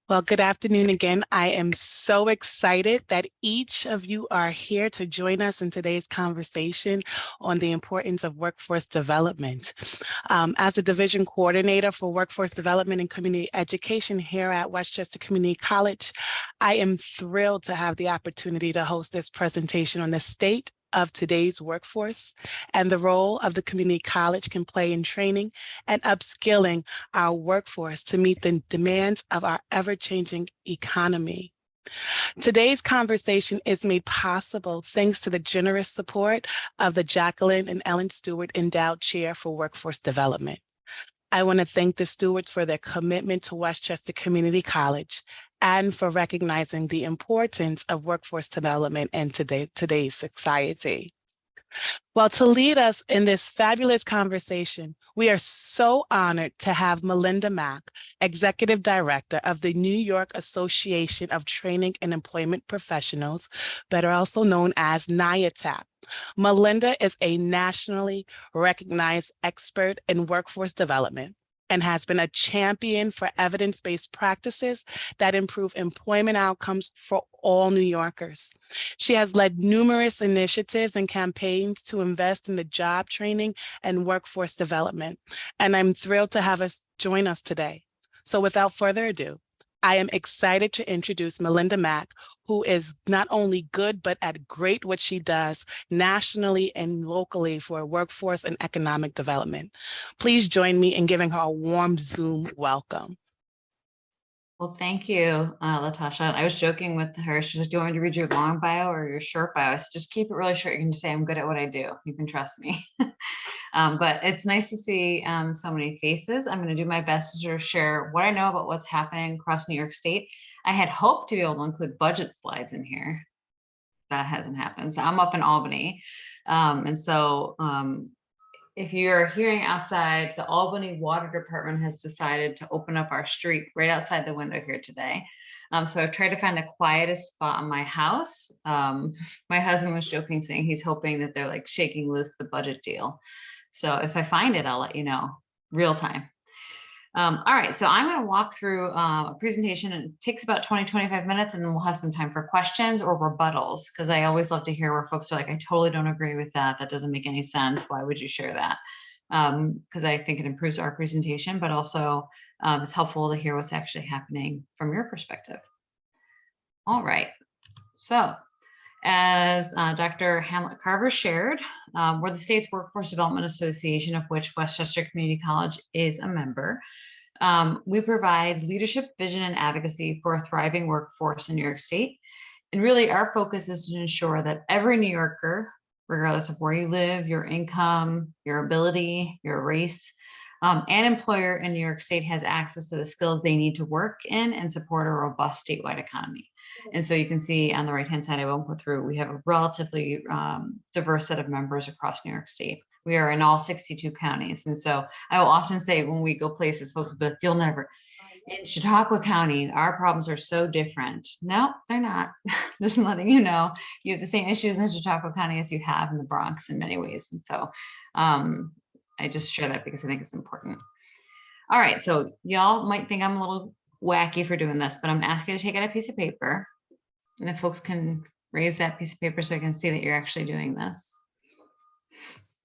Well, good afternoon again. I am so excited that each of you are here to join us in today's conversation on the importance of workforce development. As a division coordinator for workforce development and community education here at Westchester Community College, I am thrilled to have the opportunity to host this presentation on the state of today's workforce and the role of the community college can play in training and upskilling our workforce to meet the demands of our ever-changing economy. Today's conversation is made possible thanks to the generous support of the Jaqueline and Allan Stuart Endowed Chair for Workforce Development. I want to thank the Stuarts for their commitment to Westchester Community College and for recognizing the importance of workforce development in today's society. Well, to lead us in this fabulous conversation, we are so honored to have Melinda Mack, Executive Director of the New York Association of Training and Employment Professionals, better also known as NIATAP. Melinda is a nationally recognized expert in workforce development and has been a champion for evidence-based practices that improve employment outcomes for all New Yorkers. She has led numerous initiatives and campaigns to invest in the job training and workforce development, and I'm thrilled to have us join us today. So without further ado, I am excited to introduce Melinda Mack, who is not only good, but at great what she does nationally and locally for workforce and economic development. Please join me in giving her a warm Zoom welcome. Well, thank you, LaTasha. I was joking with her. She was like, do you want me to read your long bio or your short bio? I said, just keep it really short. You can just say, I'm good at what I do. You can trust me. But it's nice to see so many faces. I'm going to do my best to sort of share what I know about what's happening across New York State. I had hoped to be able to include budget slides in here. That hasn't happened. So I'm up in Albany. If you're hearing outside, the Albany Water Department has decided to open up our street right outside the window here today. So I've tried to find the quietest spot in my house. My husband was joking, saying he's hoping that they're like shaking loose the budget deal. So if I find it, I'll let you know real time. All right, so I'm going to walk through a presentation, and it takes about 20-25 minutes, and then we'll have some time for questions or rebuttals, because I always love to hear where folks are like, I totally don't agree with that. That doesn't make any sense. Why would you share that? Because I think it improves our presentation, but also it's helpful to hear what's actually happening from your perspective. All right, so as Dr. Hamlett Carver shared, we're the state's Workforce Development Association, of which Westchester Community College is a member. We provide leadership, vision, and advocacy for a thriving workforce in New York State. And really, our focus is to ensure that every New Yorker, regardless of where you live, your income, your ability, your race, and employer in New York State has access to the skills they need to work in and support a robust statewide economy. And so you can see on the right-hand side, I won't go through, we have a relatively diverse set of members across New York State. We are in all 62 counties. And so I will often say when we go places, folks will be like, you'll never, in Chautauqua County, our problems are so different. No, they're not. Just letting you know, you have the same issues in Chautauqua County as you have in the Bronx in many ways. And so I just share that because I think it's important. All right, so y'all might think I'm a little wacky for doing this, but I'm asking you to take out a piece of paper. And if folks can raise that piece of paper so I can see that you're actually doing this.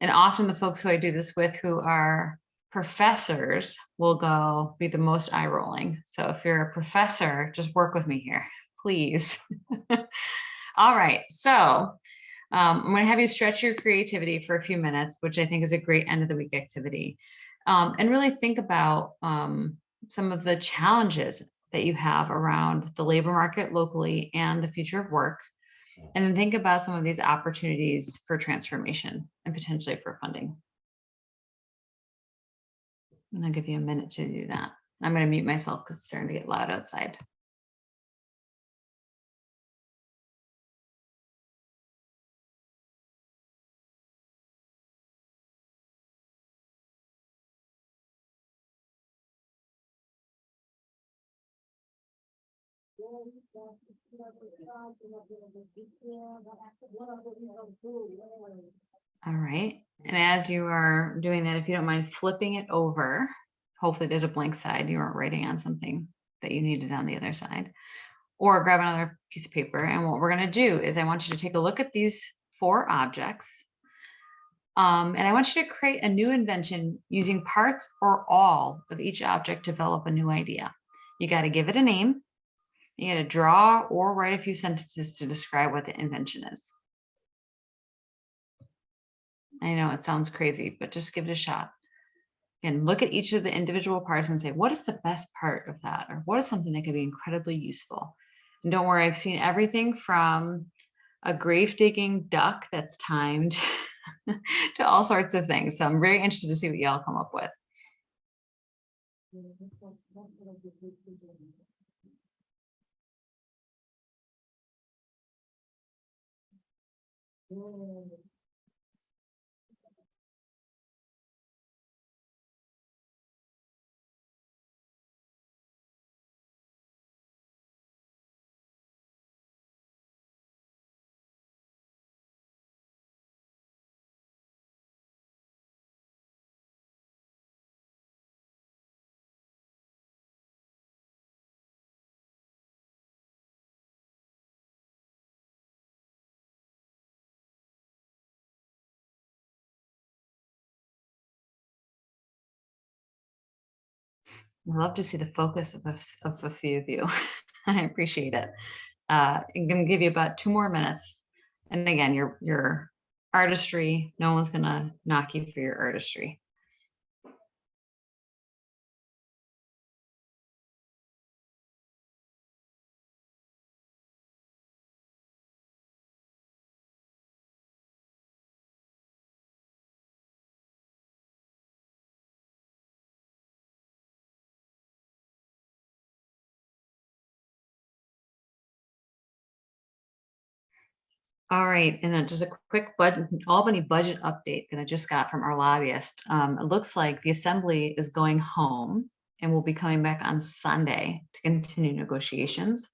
And often the folks who I do this with who are professors will be the most eye rolling. So if you're a professor, just work with me here, please. All right, so I'm going to have you stretch your creativity for a few minutes, which I think is a great end of the week activity. And really think about some of the challenges that you have around the labor market locally and the future of work. And then think about some of these opportunities for transformation and potentially for funding. And I'll give you a minute to do that. I'm going to mute myself because it's starting to get loud outside. All right, and as you are doing that, if you don't mind flipping it over, hopefully there's a blank side, you aren't writing on something that you needed on the other side, or grab another piece of paper. And what we're going to do is I want you to take a look at these 4 objects. And I want you to create a new invention using parts or all of each object to develop a new idea. You got to give it a name. You got to draw or write a few sentences to describe what the invention is. I know it sounds crazy, but just give it a shot. And look at each of the individual parts and say, what is the best part of that? Or what is something that could be incredibly useful? And don't worry, I've seen everything from a grave digging duck that's timed to all sorts of things. So I'm very interested to see what y'all come up with. I'd love to see the focus of a few of you. I appreciate it. I'm going to give you about 2 more minutes. And again, your artistry, no one's going to knock you for your artistry. All right, and just a quick Albany budget update that I just got from our lobbyist. It looks like the assembly is going home and we'll be coming back on Sunday to continue negotiations.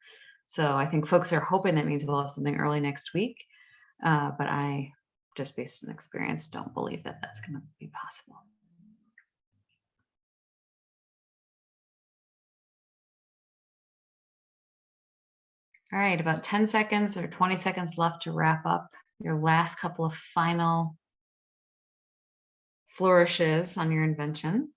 So I think folks are hoping that means we'll have something early next week. But I, just based on experience, don't believe that that's going to be possible. All right, about 10 seconds or 20 seconds left to wrap up your last couple of final flourishes on your invention.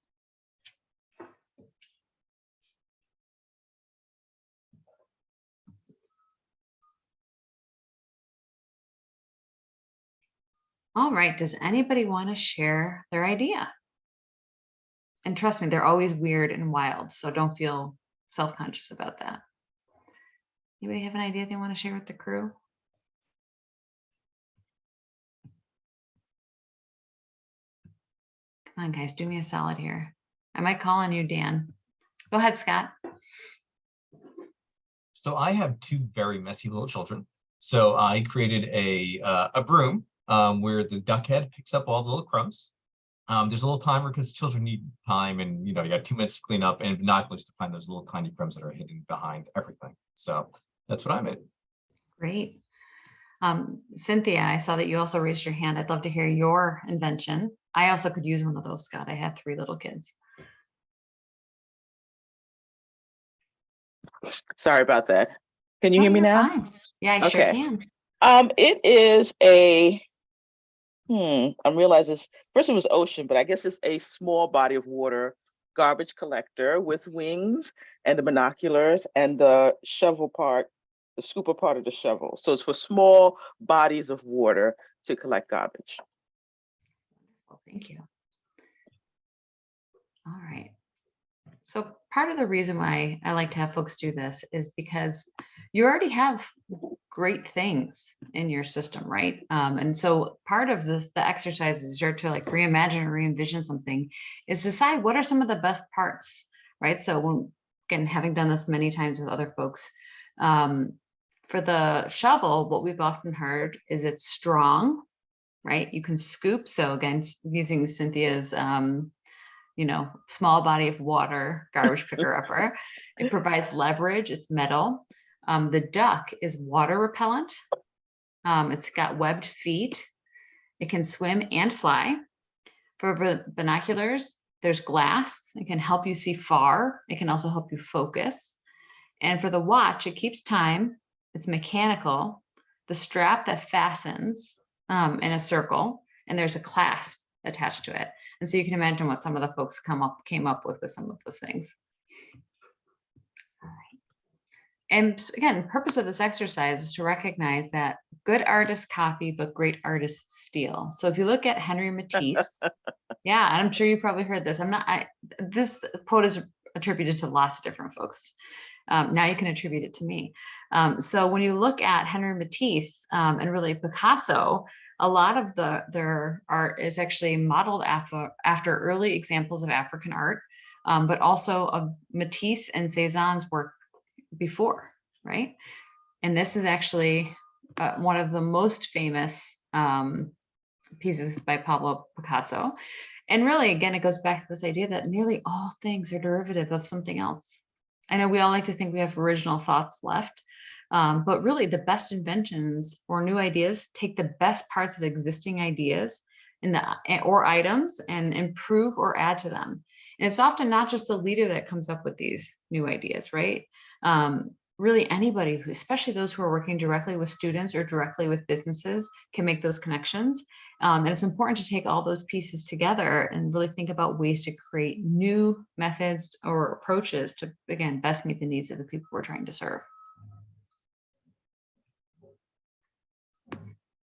All right, does anybody want to share their idea? And trust me, they're always weird and wild, so don't feel self-conscious about that. Anybody have an idea they want to share with the crew? Come on, guys, do me a solid here. I might call on you, Dan. Go ahead, Scott. So I have 2 very messy little children. So I created a broom where the duck head picks up all the little crumbs. There's a little timer because children need time, and you got 2 minutes to clean up, and binoculars to find those little tiny crumbs that are hidden behind everything. So that's what I made. Great. Cynthia, I saw that you also raised your hand. I'd love to hear your invention. I also could use one of those, Scott. I have 3 little kids. Sorry about that. Can you hear me now? Fine. Yeah, I sure can. It is a, I realize this, first it was ocean, but I guess it's a small body of water garbage collector with wings and the binoculars and the shovel part, the scooper part of the shovel. So it's for small bodies of water to collect garbage. Well, thank you. All right. So part of the reason why I like to have folks do this is because you already have great things in your system, right? And so part of the exercises are to like reimagine or re-envision something is decide what are some of the best parts, right? So when, again, having done this many times with other folks, for the shovel, what we've often heard is it's strong, right? You can scoop. So again, using Cynthia's small body of water, garbage picker upper. It provides leverage, it's metal. The duck is water repellent. It's got webbed feet. It can swim and fly. For binoculars, there's glass. It can help you see far. It can also help you focus. And for the watch, it keeps time. It's mechanical. The strap that fastens in a circle, and there's a clasp attached to it. And so you can imagine what some of the folks came up with some of those things. And again, the purpose of this exercise is to recognize that good artists copy, but great artists steal. So if you look at Henry Matisse, yeah, and I'm sure you probably heard this. This quote is attributed to lots of different folks. Now you can attribute it to me. So when you look at Henry Matisse and really Picasso, a lot of their art is actually modeled after early examples of African art, but also of Matisse and Cézanne's work before, right? And this is actually one of the most famous pieces by Pablo Picasso. And really, again, it goes back to this idea that nearly all things are derivative of something else. I know we all like to think we have original thoughts left, but really the best inventions or new ideas take the best parts of existing ideas or items and improve or add to them. And it's often not just the leader that comes up with these new ideas, right? Really anybody who, especially those who are working directly with students or directly with businesses, can make those connections. And it's important to take all those pieces together and really think about ways to create new methods or approaches to, again, best meet the needs of the people we're trying to serve.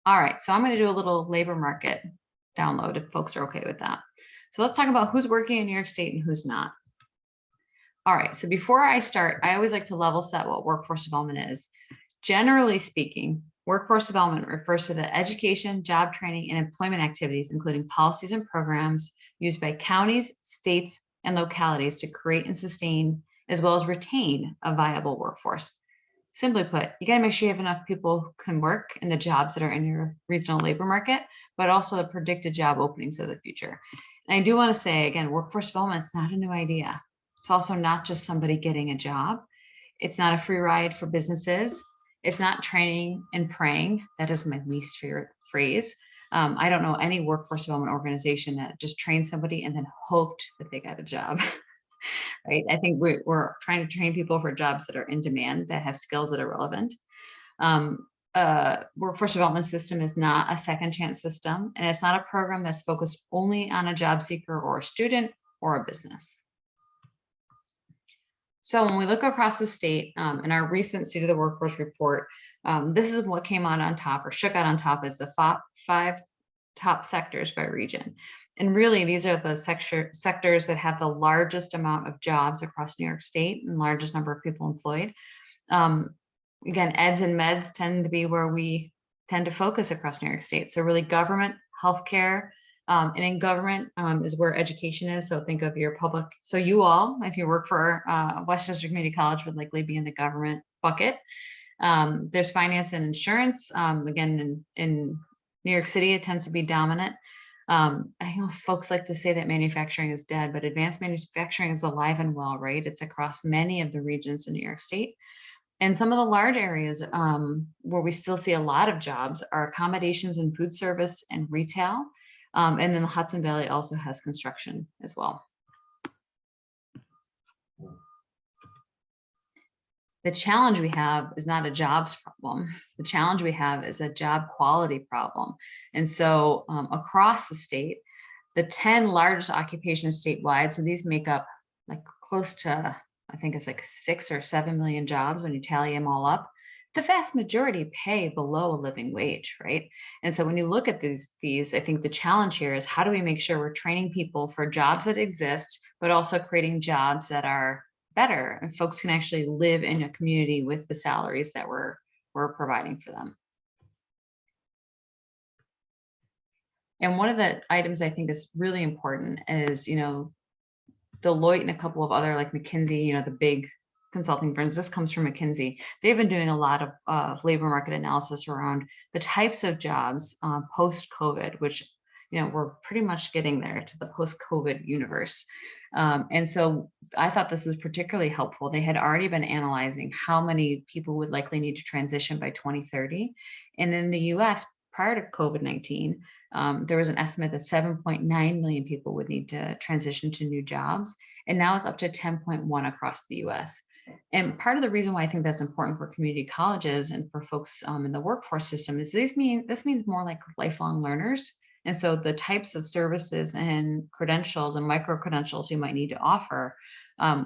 All right, so I'm going to do a little labor market download if folks are okay with that. So let's talk about who's working in New York State and who's not. All right, so before I start, I always like to level set what workforce development is. Generally speaking, workforce development refers to the education, job training, and employment activities, including policies and programs used by counties, states, and localities to create and sustain, as well as retain, a viable workforce. Simply put, you got to make sure you have enough people who can work in the jobs that are in your regional labor market, but also the predicted job openings of the future. And I do want to say, again, workforce development is not a new idea. It's also not just somebody getting a job. It's not a free ride for businesses. It's not training and praying. That is my least favorite phrase. I don't know any workforce development organization that just trained somebody and then hoped that they got a job. Right? I think we're trying to train people for jobs that are in demand, that have skills that are relevant. Workforce development system is not a second chance system, and it's not a program that's focused only on a job seeker or a student or a business. So when we look across the state in our recent State of the Workforce report, this is what came out on top or shook out on top as the 5 top sectors by region. And really, these are the sectors that have the largest amount of jobs across New York State and largest number of people employed. Again, eds and meds tend to be where we tend to focus across New York State. So really government, healthcare, and in government is where education is. So think of your public. So you all, if you work for Westchester Community College, would likely be in the government bucket. There's finance and insurance. Again, in New York City, it tends to be dominant. I know folks like to say that manufacturing is dead, but advanced manufacturing is alive and well, right? It's across many of the regions in New York State. And some of the large areas where we still see a lot of jobs are accommodations and food service and retail. And then the Hudson Valley also has construction as well. The challenge we have is not a jobs problem. The challenge we have is a job quality problem. And so across the state, the 10 largest occupations statewide, so these make up like close to, I think it's like 6 or 7 million jobs when you tally them all up. The vast majority pay below a living wage, right? And so when you look at these, I think the challenge here is how do we make sure we're training people for jobs that exist, but also creating jobs that are better and folks can actually live in a community with the salaries that we're providing for them. And one of the items I think is really important is, Deloitte and a couple of other like McKinsey, the big consulting firms, this comes from McKinsey. They've been doing a lot of labor market analysis around the types of jobs post-COVID, which, we're pretty much getting there to the post-COVID universe. And so I thought this was particularly helpful. They had already been analyzing how many people would likely need to transition by 2030. And in the US, prior to COVID-19, there was an estimate that 7.9 million people would need to transition to new jobs. And now it's up to 10.1 across the US. And part of the reason why I think that's important for community colleges and for folks in the workforce system is this means more like lifelong learners. And so the types of services and credentials and micro credentials you might need to offer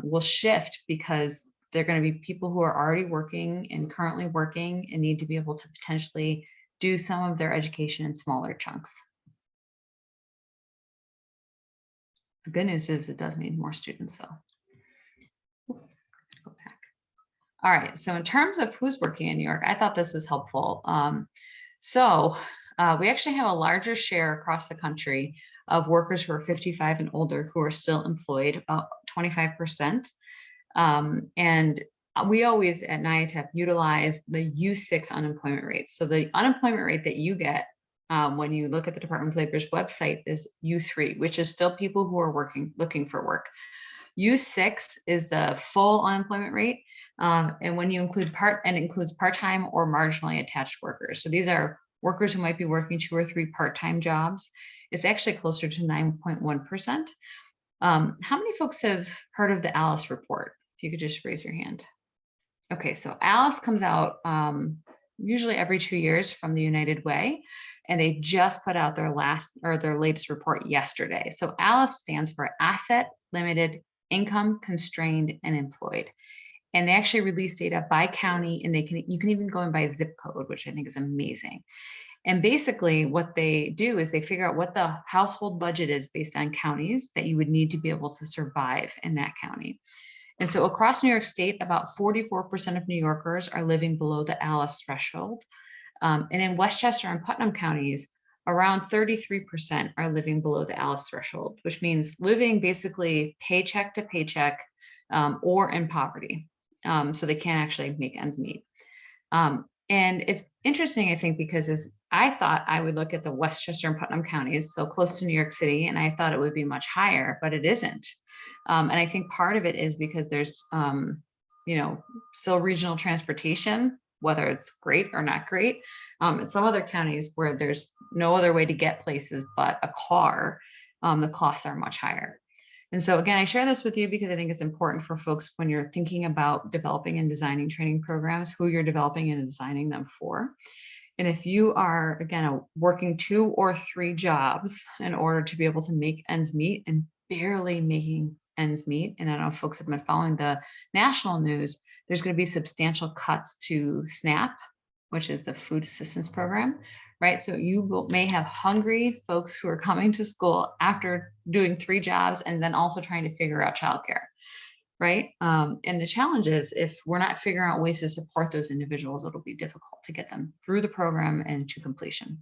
will shift, because they're going to be people who are already working and currently working and need to be able to potentially do some of their education in smaller chunks. The good news is it does mean more students though. Go back. All right, so in terms of who's working in New York, I thought this was helpful. We actually have a larger share across the country of workers who are 55 and older who are still employed, about 25%. And we always at NIATEP utilize the U6 unemployment rate. So the unemployment rate that you get when you look at the Department of Labor's website is U3, which is still people who are looking for work. U6 is the full unemployment rate. And when you include includes part-time or marginally attached workers. So these are workers who might be working 2 or 3 part-time jobs. It's actually closer to 9.1%. How many folks have heard of the Alice report? If you could just raise your hand. Okay, so Alice comes out usually every 2 years from the United Way, and they just put out their latest report yesterday. So Alice stands for Asset Limited, Income Constrained, and Employed. And they actually release data by county, and you can even go in by zip code, which I think is amazing. And basically what they do is they figure out what the household budget is based on counties that you would need to be able to survive in that county. And so across New York State, about 44% of New Yorkers are living below the Alice threshold. And in Westchester and Putnam counties, around 33% are living below the Alice threshold, which means living basically paycheck to paycheck or in poverty. So they can't actually make ends meet. And it's interesting, I think, because I thought I would look at the Westchester and Putnam counties, so close to New York City, and I thought it would be much higher, but it isn't. And I think part of it is because there's, still regional transportation, whether it's great or not great. In some other counties where there's no other way to get places but a car, the costs are much higher. And so again, I share this with you because I think it's important for folks when you're thinking about developing and designing training programs, who you're developing and designing them for. And if you are, again, working 2 or 3 jobs in order to be able to make ends meet and barely making ends meet, and I know folks have been following the national news, there's going to be substantial cuts to SNAP, which is the food assistance program, right? So you may have hungry folks who are coming to school after doing 3 jobs and then also trying to figure out childcare, right? And the challenge is if we're not figuring out ways to support those individuals, it'll be difficult to get them through the program and to completion.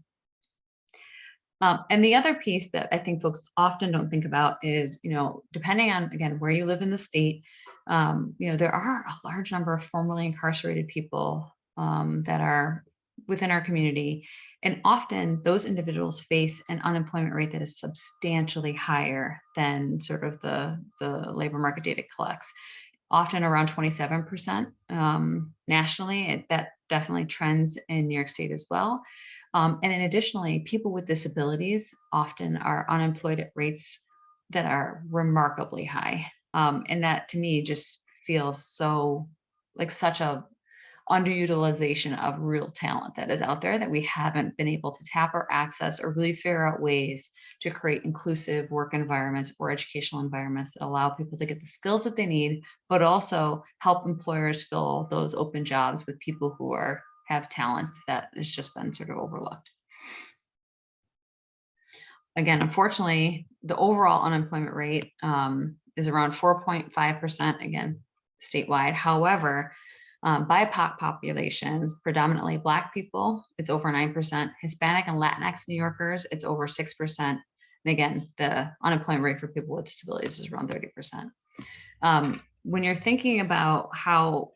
And the other piece that I think folks often don't think about is, depending on, again, where you live in the state, there are a large number of formerly incarcerated people that are within our community. And often those individuals face an unemployment rate that is substantially higher than sort of the labor market data collects, often around 27% nationally. That definitely trends in New York State as well. And then additionally, people with disabilities often are unemployed at rates that are remarkably high. And that to me just feels so like such a underutilization of real talent that is out there that we haven't been able to tap or access or really figure out ways to create inclusive work environments or educational environments that allow people to get the skills that they need, but also help employers fill those open jobs with people who have talent that has just been sort of overlooked. Again, unfortunately, the overall unemployment rate is around 4.5%, again, statewide. However, BIPOC populations, predominantly Black people, it's over 9%. Hispanic and Latinx New Yorkers, it's over 6%. And again, the unemployment rate for people with disabilities is around 30%. When you're thinking about how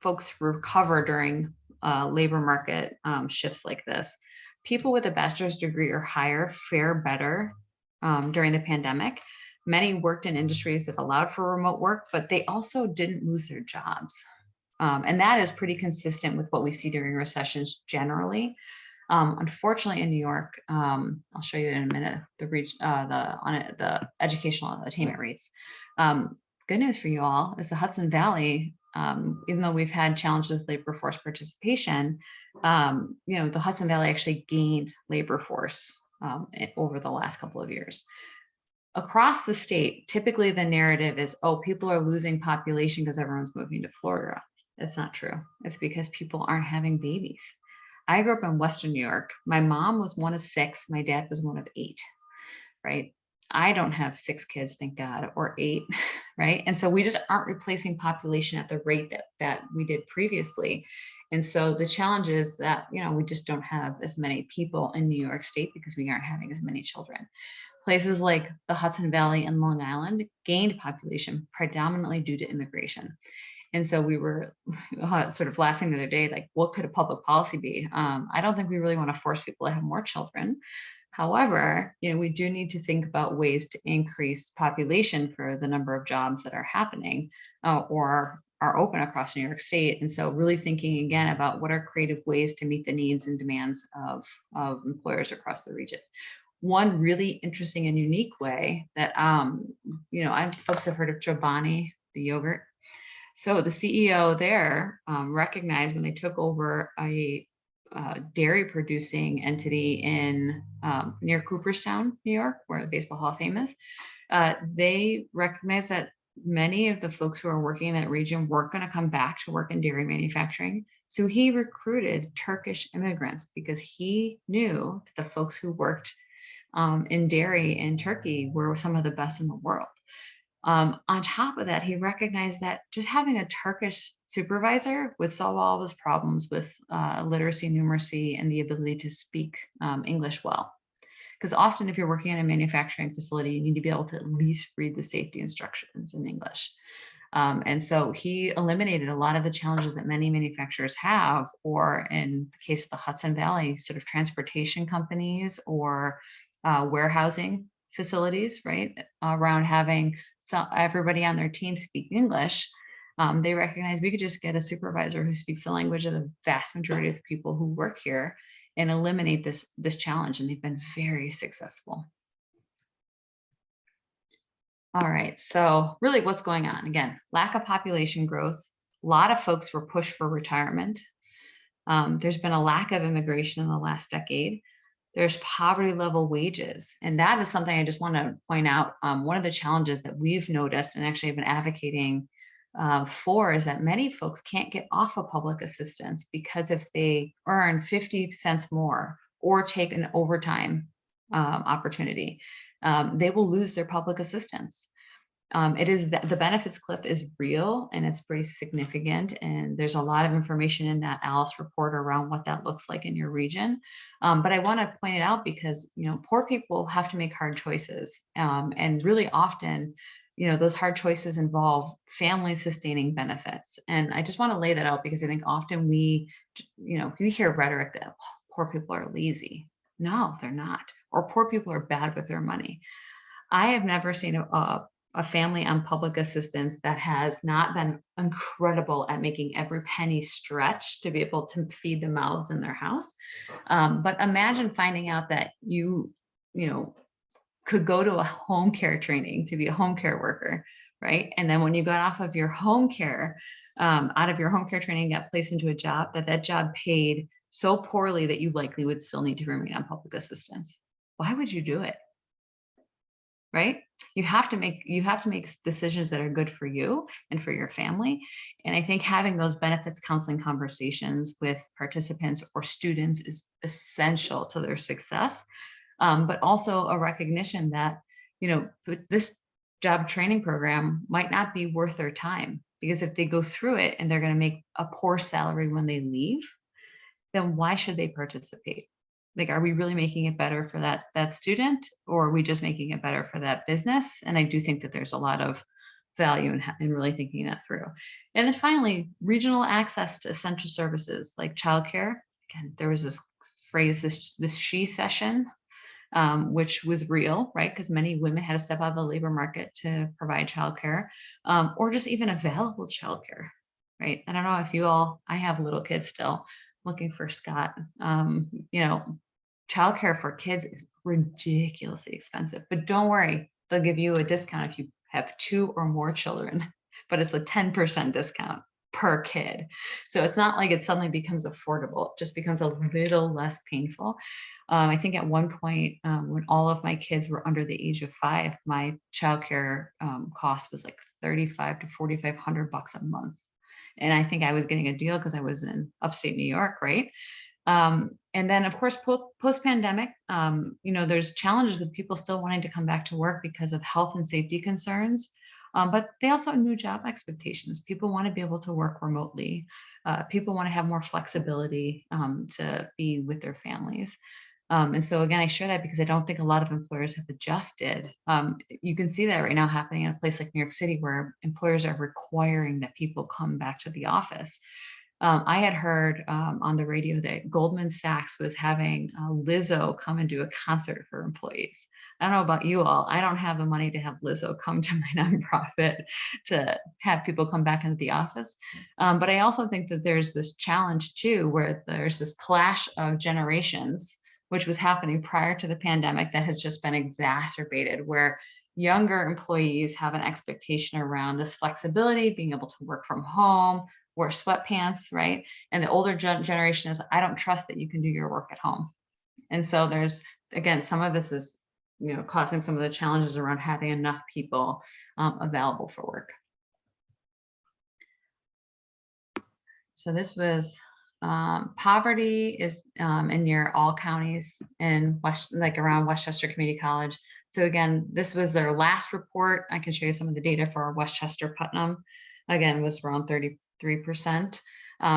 folks recover during labor market shifts like this, people with a bachelor's degree or higher fare better during the pandemic. Many worked in industries that allowed for remote work, but they also didn't lose their jobs. And that is pretty consistent with what we see during recessions generally. Unfortunately, in New York, I'll show you in a minute the educational attainment rates. Good news for you all is the Hudson Valley Even though we've had challenges with labor force participation, the Hudson Valley actually gained labor force over the last couple of years. Across the state, typically the narrative is, oh, people are losing population because everyone's moving to Florida. That's not true. It's because people aren't having babies. I grew up in Western New York. My mom was one of 6. My dad was one of 8, right? I don't have 6 kids, thank God, or 8, right? And so we just aren't replacing population at the rate that we did previously. And so the challenge is that, we just don't have as many people in New York State because we aren't having as many children. Places like the Hudson Valley and Long Island gained population predominantly due to immigration. And so we were sort of laughing the other day, like, what could a public policy be? I don't think we really want to force people to have more children. However, we do need to think about ways to increase population for the number of jobs that are happening or are open across New York State. And so really thinking again about what are creative ways to meet the needs and demands of employers across the region. One really interesting and unique way that, folks have heard of Chobani, the yogurt. So the CEO there recognized when they took over a dairy producing entity in near Cooperstown, New York, where the Baseball Hall of Fame is, they recognized that many of the folks who are working in that region weren't going to come back to work in dairy manufacturing. So he recruited Turkish immigrants because he knew that the folks who worked in dairy in Turkey were some of the best in the world. On top of that, he recognized that just having a Turkish supervisor would solve all of his problems with literacy, numeracy, and the ability to speak English well. Because often if you're working in a manufacturing facility, you need to be able to at least read the safety instructions in English. And so he eliminated a lot of the challenges that many manufacturers have, or in the case of the Hudson Valley, sort of transportation companies or warehousing facilities, right, around having everybody on their team speak English. They recognize we could just get a supervisor who speaks the language of the vast majority of the people who work here and eliminate this challenge, and they've been very successful. All right, so really what's going on? Again, lack of population growth. A lot of folks were pushed for retirement. There's been a lack of immigration in the last decade. There's poverty level wages. And that is something I just want to point out. One of the challenges that we've noticed and actually have been advocating for is that many folks can't get off of public assistance because if they earn 50 cents more or take an overtime opportunity, they will lose their public assistance. It is the benefits cliff is real and it's pretty significant. And there's a lot of information in that Alice report around what that looks like in your region. But I want to point it out because, poor people have to make hard choices. And really often, those hard choices involve family sustaining benefits. And I just want to lay that out because I think often we hear rhetoric that poor people are lazy. No, they're not. Or poor people are bad with their money. I have never seen a family on public assistance that has not been incredible at making every penny stretch to be able to feed the mouths in their house. But imagine finding out that you could go to a home care training to be a home care worker, right? And then when you got off of your home care, out of your home care training, got placed into a job that job paid so poorly that you likely would still need to remain on public assistance. Why would you do it? Right? You have to make decisions that are good for you and for your family. And I think having those benefits counseling conversations with participants or students is essential to their success. But also a recognition that, this job training program might not be worth their time, because if they go through it and they're going to make a poor salary when they leave, then why should they participate? Like, are we really making it better for that student, or are we just making it better for that business? And I do think that there's a lot of value in really thinking that through. And then finally, regional access to essential services like childcare. Again, there was this phrase, this she session, which was real, right? Because many women had to step out of the labor market to provide childcare, or just even available childcare, right? I don't know if I have little kids still. Looking for Scott. Childcare for kids is ridiculously expensive, but don't worry, they'll give you a discount if you have 2 or more children, but it's a 10% discount per kid. So it's not like it suddenly becomes affordable, it just becomes a little less painful. I think at one point, when all of my kids were under the age of 5, my childcare cost was like $3,500 to $4,500 a month. And I think I was getting a deal because I was in upstate New York, right? And then, of course, post-pandemic, there's challenges with people still wanting to come back to work because of health and safety concerns. But they also have new job expectations. People want to be able to work remotely. People want to have more flexibility to be with their families. And so again, I share that because I don't think a lot of employers have adjusted. You can see that right now happening in a place like New York City, where employers are requiring that people come back to the office. I had heard on the radio that Goldman Sachs was having Lizzo come and do a concert for employees. I don't know about you all. I don't have the money to have Lizzo come to my nonprofit to have people come back into the office. But I also think that there's this challenge too, where there's this clash of generations, which was happening prior to the pandemic, that has just been exacerbated, where younger employees have an expectation around this flexibility, being able to work from home, wear sweatpants, right? And the older generation is, I don't trust that you can do your work at home. And so there's, again, some of this is, causing some of the challenges around having enough people available for work. So this was poverty is in near all counties in around Westchester Community College. So again, this was their last report. I can show you some of the data for Westchester Putnam. Again, was around 33%.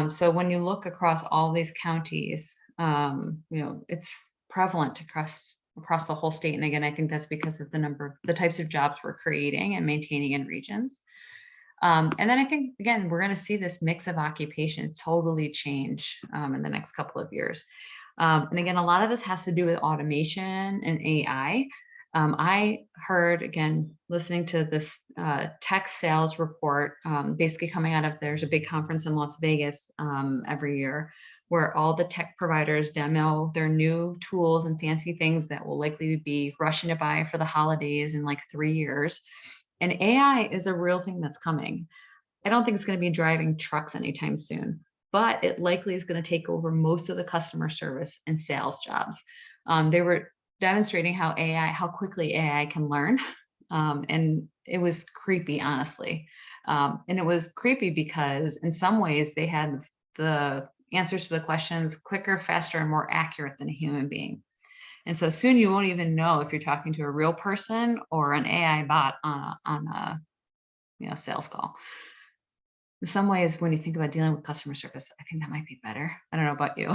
So when you look across all these counties, it's prevalent across the whole state. And again, I think that's because of the types of jobs we're creating and maintaining in regions. And then I think, again, we're going to see this mix of occupations totally change in the next couple of years. And again, a lot of this has to do with automation and AI. I heard, again, listening to this tech sales report, basically coming out of, there's a big conference in Las Vegas every year, where all the tech providers demo their new tools and fancy things that will likely be rushing to buy for the holidays in like 3 years. And AI is a real thing that's coming. I don't think it's going to be driving trucks anytime soon, but it likely is going to take over most of the customer service and sales jobs. They were demonstrating how quickly AI can learn. And it was creepy, honestly. And it was creepy because in some ways they had the answers to the questions quicker, faster, and more accurate than a human being. And so soon you won't even know if you're talking to a real person or an AI bot on a sales call. In some ways, when you think about dealing with customer service, I think that might be better. I don't know about you.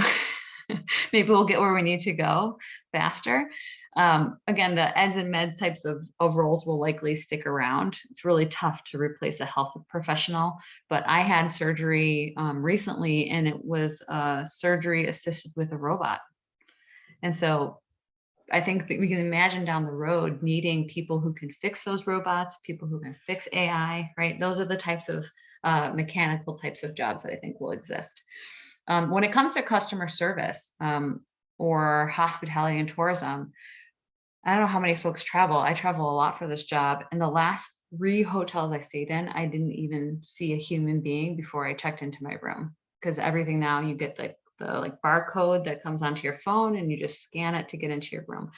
Maybe we'll get where we need to go faster. Again, the eds and meds types of roles will likely stick around. It's really tough to replace a health professional, but I had surgery recently, and it was surgery assisted with a robot. And so I think that we can imagine down the road needing people who can fix those robots, people who can fix AI, right? Those are the types of mechanical types of jobs that I think will exist. When it comes to customer service or hospitality and tourism, I don't know how many folks travel. I travel a lot for this job. And the last 3 hotels I stayed in, I didn't even see a human being before I checked into my room, because everything now you get the barcode that comes onto your phone and you just scan it to get into your room.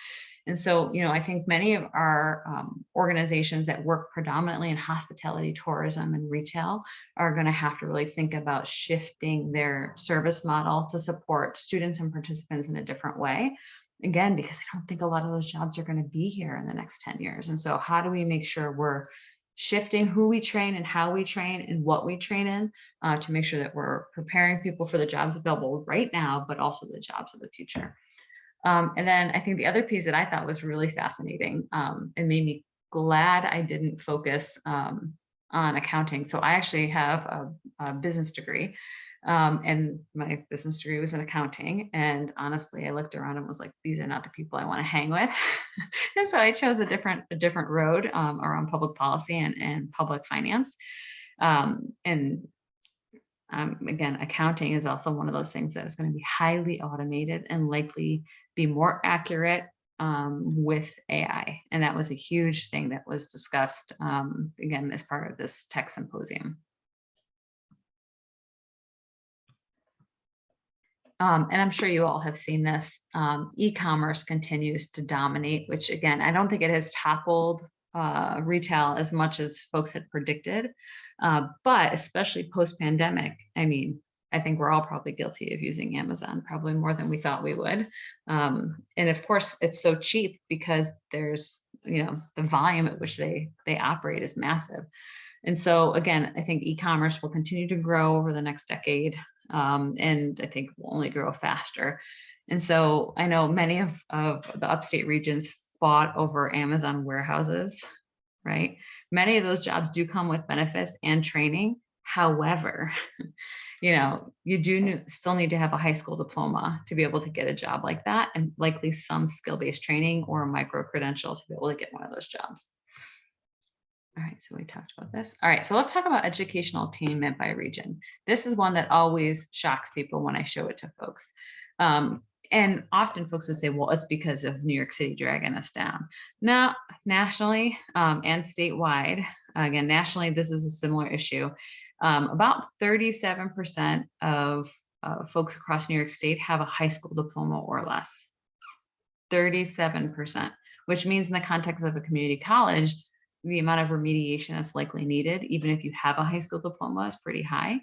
And so, I think many of our organizations that work predominantly in hospitality, tourism, and retail are going to have to really think about shifting their service model to support students and participants in a different way. Again, because I don't think a lot of those jobs are going to be here in the next 10 years. And so how do we make sure we're shifting who we train and how we train and what we train in to make sure that we're preparing people for the jobs available right now, but also the jobs of the future. And then I think the other piece that I thought was really fascinating and made me glad I didn't focus on accounting. So I actually have a business degree, and my business degree was in accounting. And honestly, I looked around and was like, these are not the people I want to hang with. And so I chose a different road around public policy and public finance. Again, accounting is also one of those things that is going to be highly automated and likely be more accurate with AI. And that was a huge thing that was discussed, again, as part of this tech symposium. And I'm sure you all have seen this, e-commerce continues to dominate, which again, I don't think it has toppled retail as much as folks had predicted. But especially post-pandemic, I mean, I think we're all probably guilty of using Amazon, probably more than we thought we would. And of course, it's so cheap because there's, the volume at which they operate is massive. And so again, I think e-commerce will continue to grow over the next decade. And I think will only grow faster. And so I know many of the upstate regions fought over Amazon warehouses, right? Many of those jobs do come with benefits and training. However, you do still need to have a high school diploma to be able to get a job like that, and likely some skill-based training or a micro credential to be able to get one of those jobs. All right, so we talked about this. All right, so let's talk about educational attainment by region. This is one that always shocks people when I show it to folks. And often folks would say, well, it's because of New York City dragging us down. Now, nationally and statewide, again, nationally, this is a similar issue. About 37% of folks across New York State have a high school diploma or less. 37%, which means in the context of a community college, the amount of remediation that's likely needed, even if you have a high school diploma, is pretty high,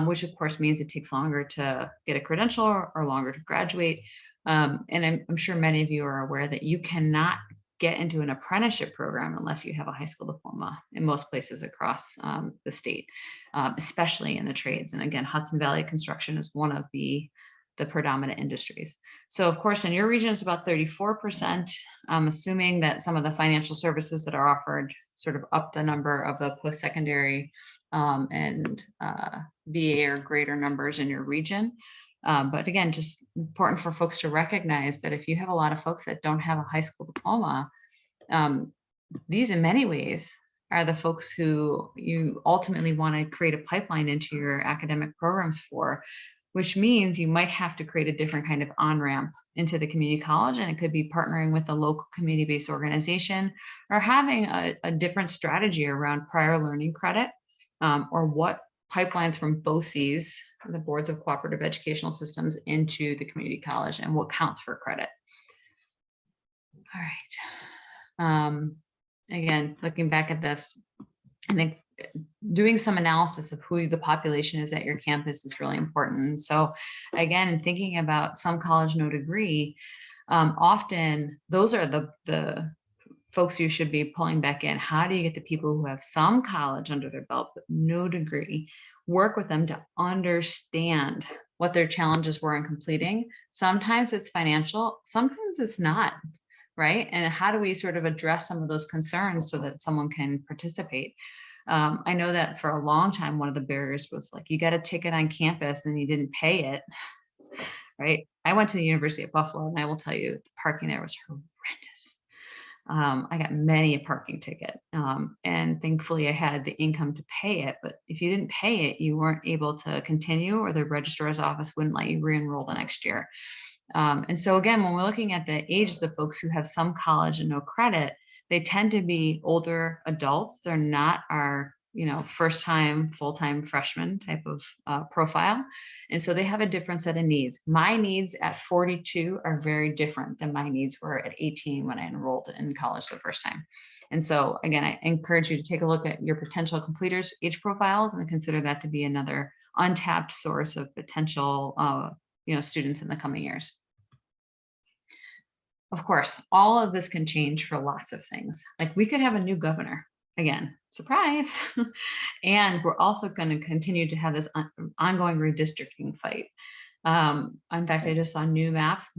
which of course means it takes longer to get a credential or longer to graduate. And I'm sure many of you are aware that you cannot get into an apprenticeship program unless you have a high school diploma in most places across the state, especially in the trades. And again, Hudson Valley construction is one of the predominant industries. So of course, in your region, it's about 34%. I'm assuming that some of the financial services that are offered sort of up the number of the post-secondary and BA or greater numbers in your region. But again, just important for folks to recognize that if you have a lot of folks that don't have a high school diploma, these in many ways are the folks who you ultimately want to create a pipeline into your academic programs for, which means you might have to create a different kind of on-ramp into the community college. And it could be partnering with a local community-based organization or having a different strategy around prior learning credit, or what pipelines from BOCES, the Boards of Cooperative Educational Systems, into the community college and what counts for credit. All right. Again, looking back at this, I think doing some analysis of who the population is at your campus is really important. So again, in thinking about some college, no degree, often those are the folks you should be pulling back in. How do you get the people who have some college under their belt but no degree, work with them to understand what their challenges were in completing? Sometimes it's financial, sometimes it's not, right? And how do we sort of address some of those concerns so that someone can participate? I know that for a long time, one of the barriers was like, you got a ticket on campus and you didn't pay it, right? I went to the University of Buffalo, and I will tell you, the parking there was horrendous. I got many a parking ticket, and thankfully I had the income to pay it. But if you didn't pay it, you weren't able to continue, or the registrar's office wouldn't let you re-enroll the next year. And so again, when we're looking at the ages of folks who have some college and no credit, they tend to be older adults. They're not our, first time, full-time freshman type of profile. And so they have a different set of needs. My needs at 42 are very different than my needs were at 18 when I enrolled in college the first time. And so again, I encourage you to take a look at your potential completers age profiles and consider that to be another untapped source of potential students in the coming years. Of course, all of this can change for lots of things. Like we could have a new governor, again, surprise. And we're also going to continue to have this ongoing redistricting fight. In fact, I just saw new maps,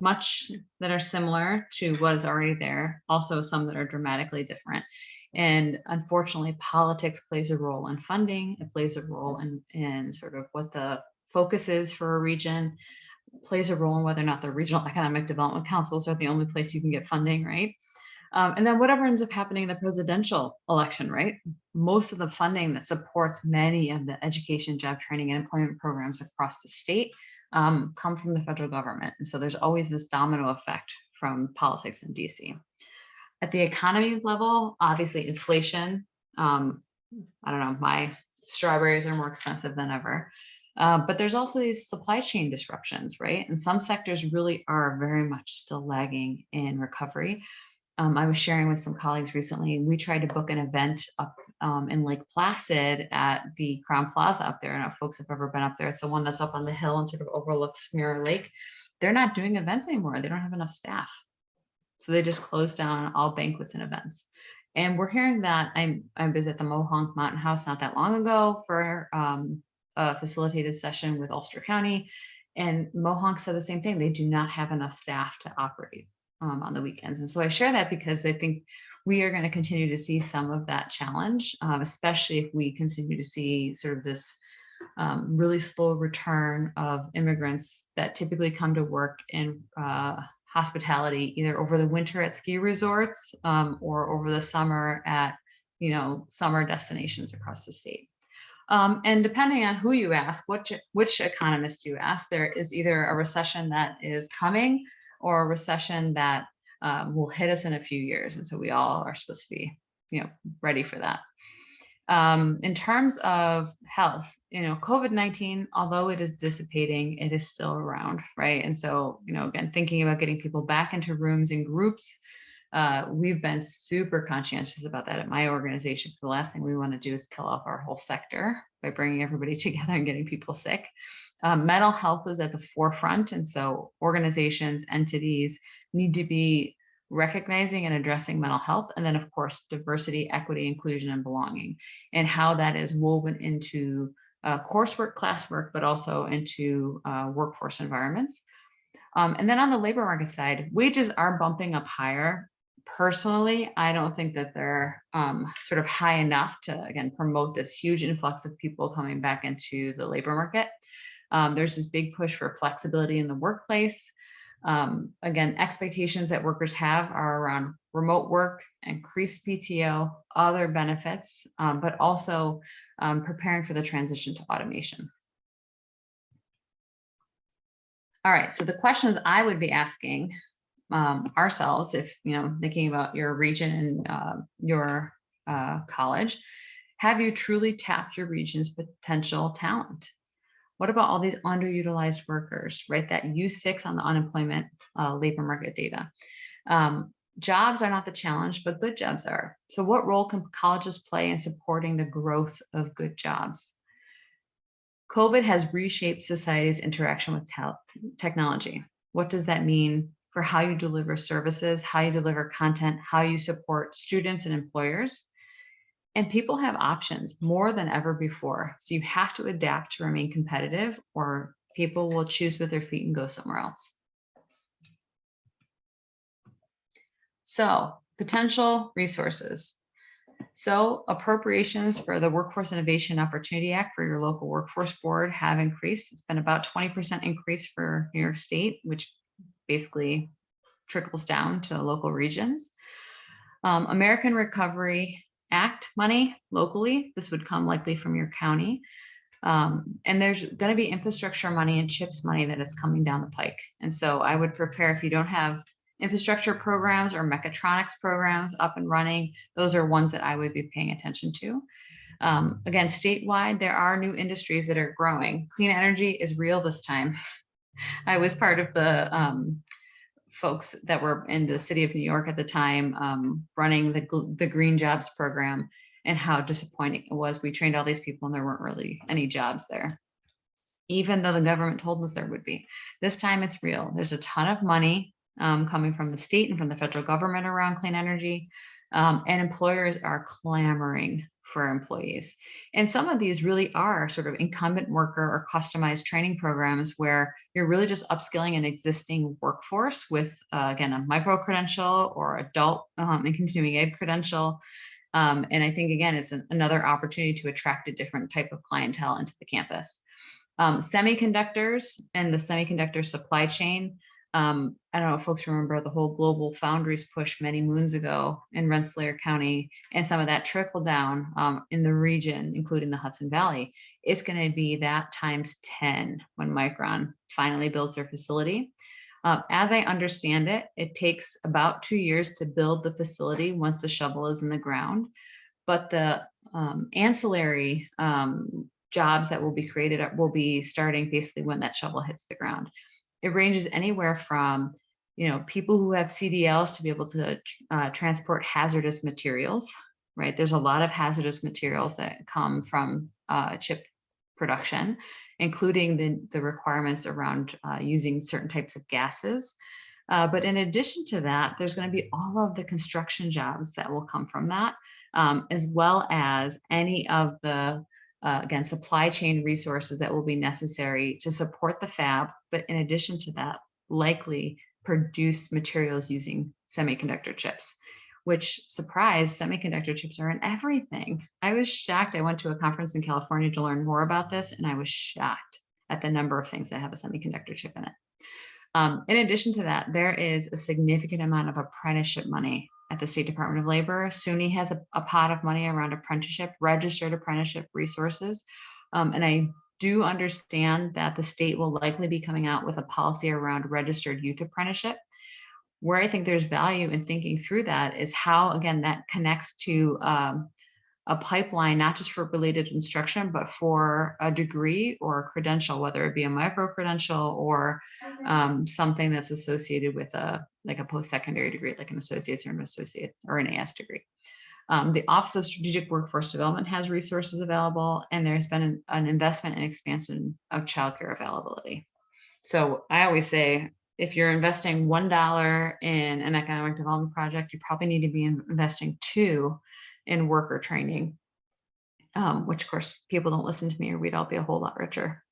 much that are similar to what is already there, also some that are dramatically different. And unfortunately, politics plays a role in funding. It plays a role in sort of what the focus is for a region, plays a role in whether or not the regional economic development councils are the only place you can get funding, right? And then whatever ends up happening in the presidential election, right? Most of the funding that supports many of the education, job training, and employment programs across the state come from the federal government. And so there's always this domino effect from politics in DC. At the economy level, obviously inflation, I don't know, my strawberries are more expensive than ever. But there's also these supply chain disruptions, right? And some sectors really are very much still lagging in recovery. I was sharing with some colleagues recently, we tried to book an event up in Lake Placid at the Crown Plaza up there. I don't know if folks have ever been up there. It's the one that's up on the hill and sort of overlooks Mirror Lake. They're not doing events anymore. They don't have enough staff. So they just closed down all banquets and events. And we're hearing that. I was at the Mohonk Mountain House not that long ago for a facilitated session with Ulster County. And Mohonk said the same thing. They do not have enough staff to operate on the weekends. And so I share that because I think we are going to continue to see some of that challenge, especially if we continue to see sort of this really slow return of immigrants that typically come to work in hospitality, either over the winter at ski resorts or over the summer at, summer destinations across the state. And depending on who you ask, which economist you ask, there is either a recession that is coming or a recession that will hit us in a few years. And so we all are supposed to be, ready for that. In terms of health, COVID-19, although it is dissipating, it is still around, right? And so, again, thinking about getting people back into rooms and groups, we've been super conscientious about that at my organization. The last thing we want to do is kill off our whole sector by bringing everybody together and getting people sick. Mental health is at the forefront. And so organizations, entities need to be recognizing and addressing mental health. And then, of course, diversity, equity, inclusion, and belonging, and how that is woven into coursework, classwork, but also into workforce environments. And then on the labor market side, wages are bumping up higher. Personally, I don't think that they're sort of high enough to, again, promote this huge influx of people coming back into the labor market. There's this big push for flexibility in the workplace. Again, expectations that workers have are around remote work, increased PTO, other benefits, but also preparing for the transition to automation. All right, so the questions I would be asking ourselves, if thinking about your region and your college, have you truly tapped your region's potential talent? What about all these underutilized workers, right? That U6 on the unemployment labor market data. Jobs are not the challenge, but good jobs are. So what role can colleges play in supporting the growth of good jobs? COVID has reshaped society's interaction with technology. What does that mean for how you deliver services, how you deliver content, how you support students and employers? And people have options more than ever before. So you have to adapt to remain competitive, or people will choose with their feet and go somewhere else. So potential resources. So appropriations for the Workforce Innovation Opportunity Act for your local workforce board have increased. It's been about 20% increase for New York State, which basically trickles down to local regions. American Recovery Act money locally, this would come likely from your county. And there's going to be infrastructure money and CHIPS money that is coming down the pike. And so I would prepare, if you don't have infrastructure programs or mechatronics programs up and running, those are ones that I would be paying attention to. Again, statewide, there are new industries that are growing. Clean energy is real this time. I was part of the folks that were in the city of New York at the time, running the Green Jobs program, and how disappointing it was. We trained all these people and there weren't really any jobs there, even though the government told us there would be. This time it's real. There's a ton of money coming from the state and from the federal government around clean energy, and employers are clamoring for employees. And some of these really are sort of incumbent worker or customized training programs where you're really just upskilling an existing workforce with, again, a micro credential or adult and continuing ed credential. And I think, again, it's another opportunity to attract a different type of clientele into the campus. Semiconductors and the semiconductor supply chain. I don't know if folks remember the whole global foundries push many moons ago in Rensselaer County, and some of that trickled down in the region, including the Hudson Valley. It's going to be that times 10 when Micron finally builds their facility. As I understand it, it takes about 2 years to build the facility once the shovel is in the ground. But the ancillary jobs that will be created will be starting basically when that shovel hits the ground. It ranges anywhere from, people who have CDLs to be able to transport hazardous materials, right? There's a lot of hazardous materials that come from chip production, including the requirements around using certain types of gases. But in addition to that, there's going to be all of the construction jobs that will come from that, as well as any of the, again, supply chain resources that will be necessary to support the fab. But in addition to that, likely produce materials using semiconductor chips, which, surprise, semiconductor chips are in everything. I was shocked. I went to a conference in California to learn more about this, and I was shocked at the number of things that have a semiconductor chip in it. In addition to that, there is a significant amount of apprenticeship money at the State Department of Labor. SUNY has a pot of money around apprenticeship, registered apprenticeship resources. And I do understand that the state will likely be coming out with a policy around registered youth apprenticeship. Where I think there's value in thinking through that is how, again, that connects to a pipeline, not just for related instruction, but for a degree or a credential, whether it be a micro credential or something that's associated with like a post-secondary degree, like an associate's or an AS degree. The Office of Strategic Workforce Development has resources available, and there's been an investment and expansion of childcare availability. So I always say, if you're investing $1 in an economic development project, you probably need to be investing $2 in worker training, which of course people don't listen to me or we'd all be a whole lot richer.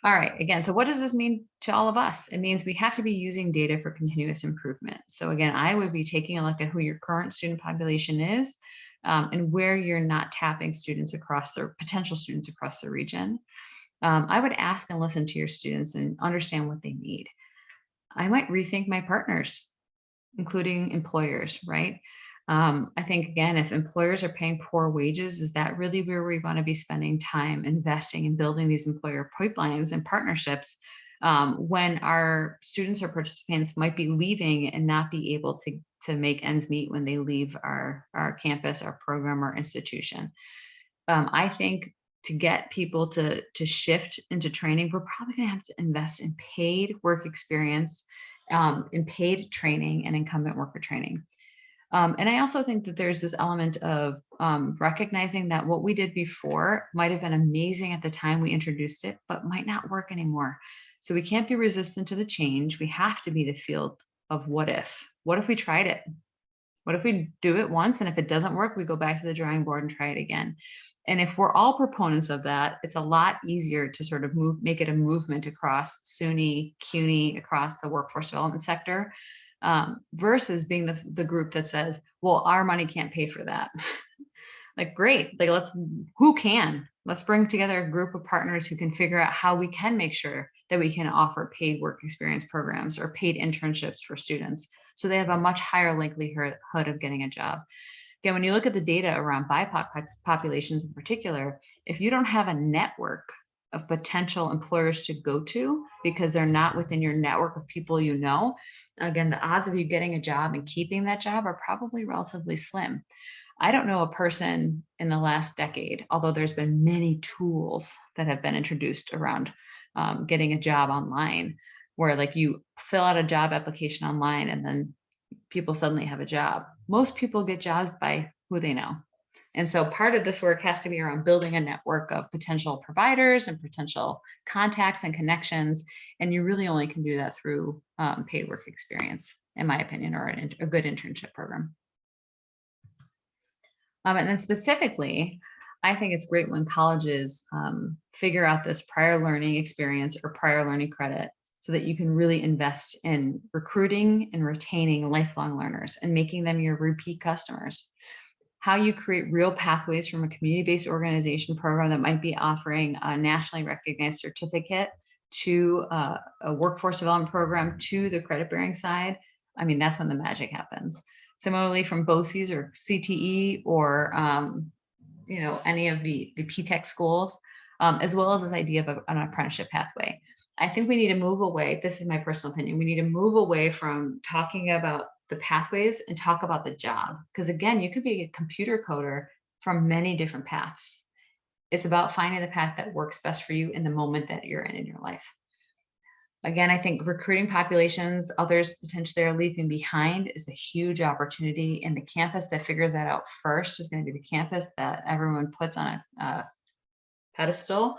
All right, again, so what does this mean to all of us? It means we have to be using data for continuous improvement. So again, I would be taking a look at who your current student population is and where you're not tapping students across their potential students across the region. I would ask and listen to your students and understand what they need. I might rethink my partners, including employers, right? I think, again, if employers are paying poor wages, is that really where we want to be spending time investing in building these employer pipelines and partnerships when our students or participants might be leaving and not be able to make ends meet when they leave our campus, our program, or institution? I think to get people to shift into training, we're probably going to have to invest in paid work experience, in paid training, and incumbent worker training. And I also think that there's this element of recognizing that what we did before might have been amazing at the time we introduced it, but might not work anymore. So we can't be resistant to the change. We have to be the field of what if. What if we tried it? What if we do it once, and if it doesn't work, we go back to the drawing board and try it again? And if we're all proponents of that, it's a lot easier to sort of make it a movement across SUNY, CUNY, across the workforce development sector, versus being the group that says, well, our money can't pay for that. Like, great, like let's bring together a group of partners who can figure out how we can make sure that we can offer paid work experience programs or paid internships for students, so they have a much higher likelihood of getting a job. Again, when you look at the data around BIPOC populations in particular, if you don't have a network of potential employers to go to because they're not within your network of people you know, again, the odds of you getting a job and keeping that job are probably relatively slim. I don't know a person in the last decade, although there's been many tools that have been introduced around getting a job online, where like you fill out a job application online and then people suddenly have a job. Most people get jobs by who they know. And so part of this work has to be around building a network of potential providers and potential contacts and connections. And you really only can do that through paid work experience, in my opinion, or a good internship program. And then specifically, I think it's great when colleges figure out this prior learning experience or prior learning credit, so that you can really invest in recruiting and retaining lifelong learners and making them your repeat customers. How you create real pathways from a community-based organization program that might be offering a nationally recognized certificate to a workforce development program to the credit-bearing side. I mean, that's when the magic happens. Similarly, from BOCES or CTE or any of the P-TECH schools, as well as this idea of an apprenticeship pathway. I think we need to move away. This is my personal opinion. We need to move away from talking about the pathways and talk about the job. Because again, you could be a computer coder from many different paths. It's about finding the path that works best for you in the moment that you're in your life. Again, I think recruiting populations others potentially are leaving behind is a huge opportunity, and the campus that figures that out first is going to be the campus that everyone puts on a pedestal.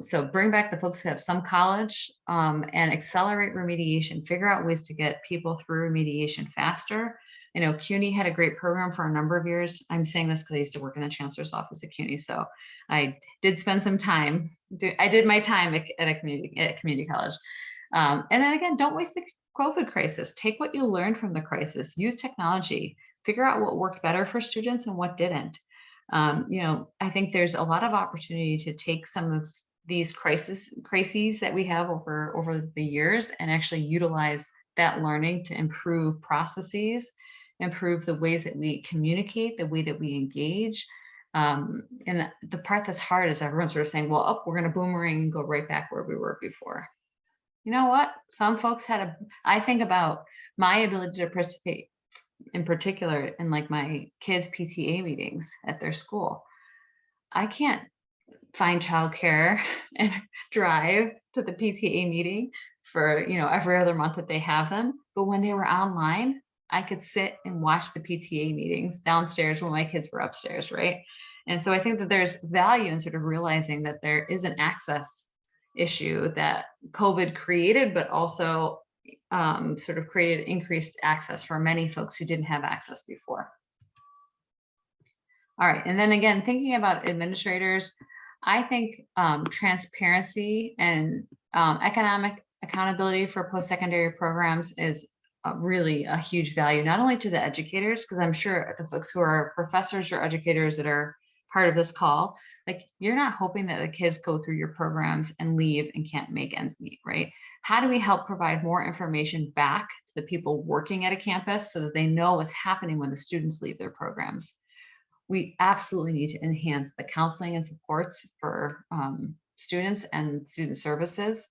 So bring back the folks who have some college, and accelerate remediation, figure out ways to get people through remediation faster. You know, CUNY had a great program for a number of years. I'm saying this because I used to work in the chancellor's office at CUNY. So I did spend some time, I did my time at a community college. And then again, don't waste the COVID crisis. Take what you learned from the crisis, use technology, figure out what worked better for students and what didn't. You know, I think there's a lot of opportunity to take some of these crises that we have over the years and actually utilize that learning to improve processes, improve the ways that we communicate, the way that we engage. And the part that's hard is everyone's sort of saying, well, oh, we're going to boomerang and go right back where we were before. You know what? Some folks I think about my ability to participate in particular in like my kids' PTA meetings at their school. I can't find childcare and drive to the PTA meeting for, you know, every other month that they have them. But when they were online, I could sit and watch the PTA meetings downstairs when my kids were upstairs, right? And so I think that there's value in sort of realizing that there is an access issue that COVID created, but also sort of created increased access for many folks who didn't have access before. All right, and then again, thinking about administrators, I think transparency and economic accountability for post-secondary programs is really a huge value, not only to the educators, because I'm sure the folks who are professors or educators that are part of this call, like you're not hoping that the kids go through your programs and leave and can't make ends meet, right? How do we help provide more information back to the people working at a campus so that they know what's happening when the students leave their programs? We absolutely need to enhance the counseling and supports for students and student services,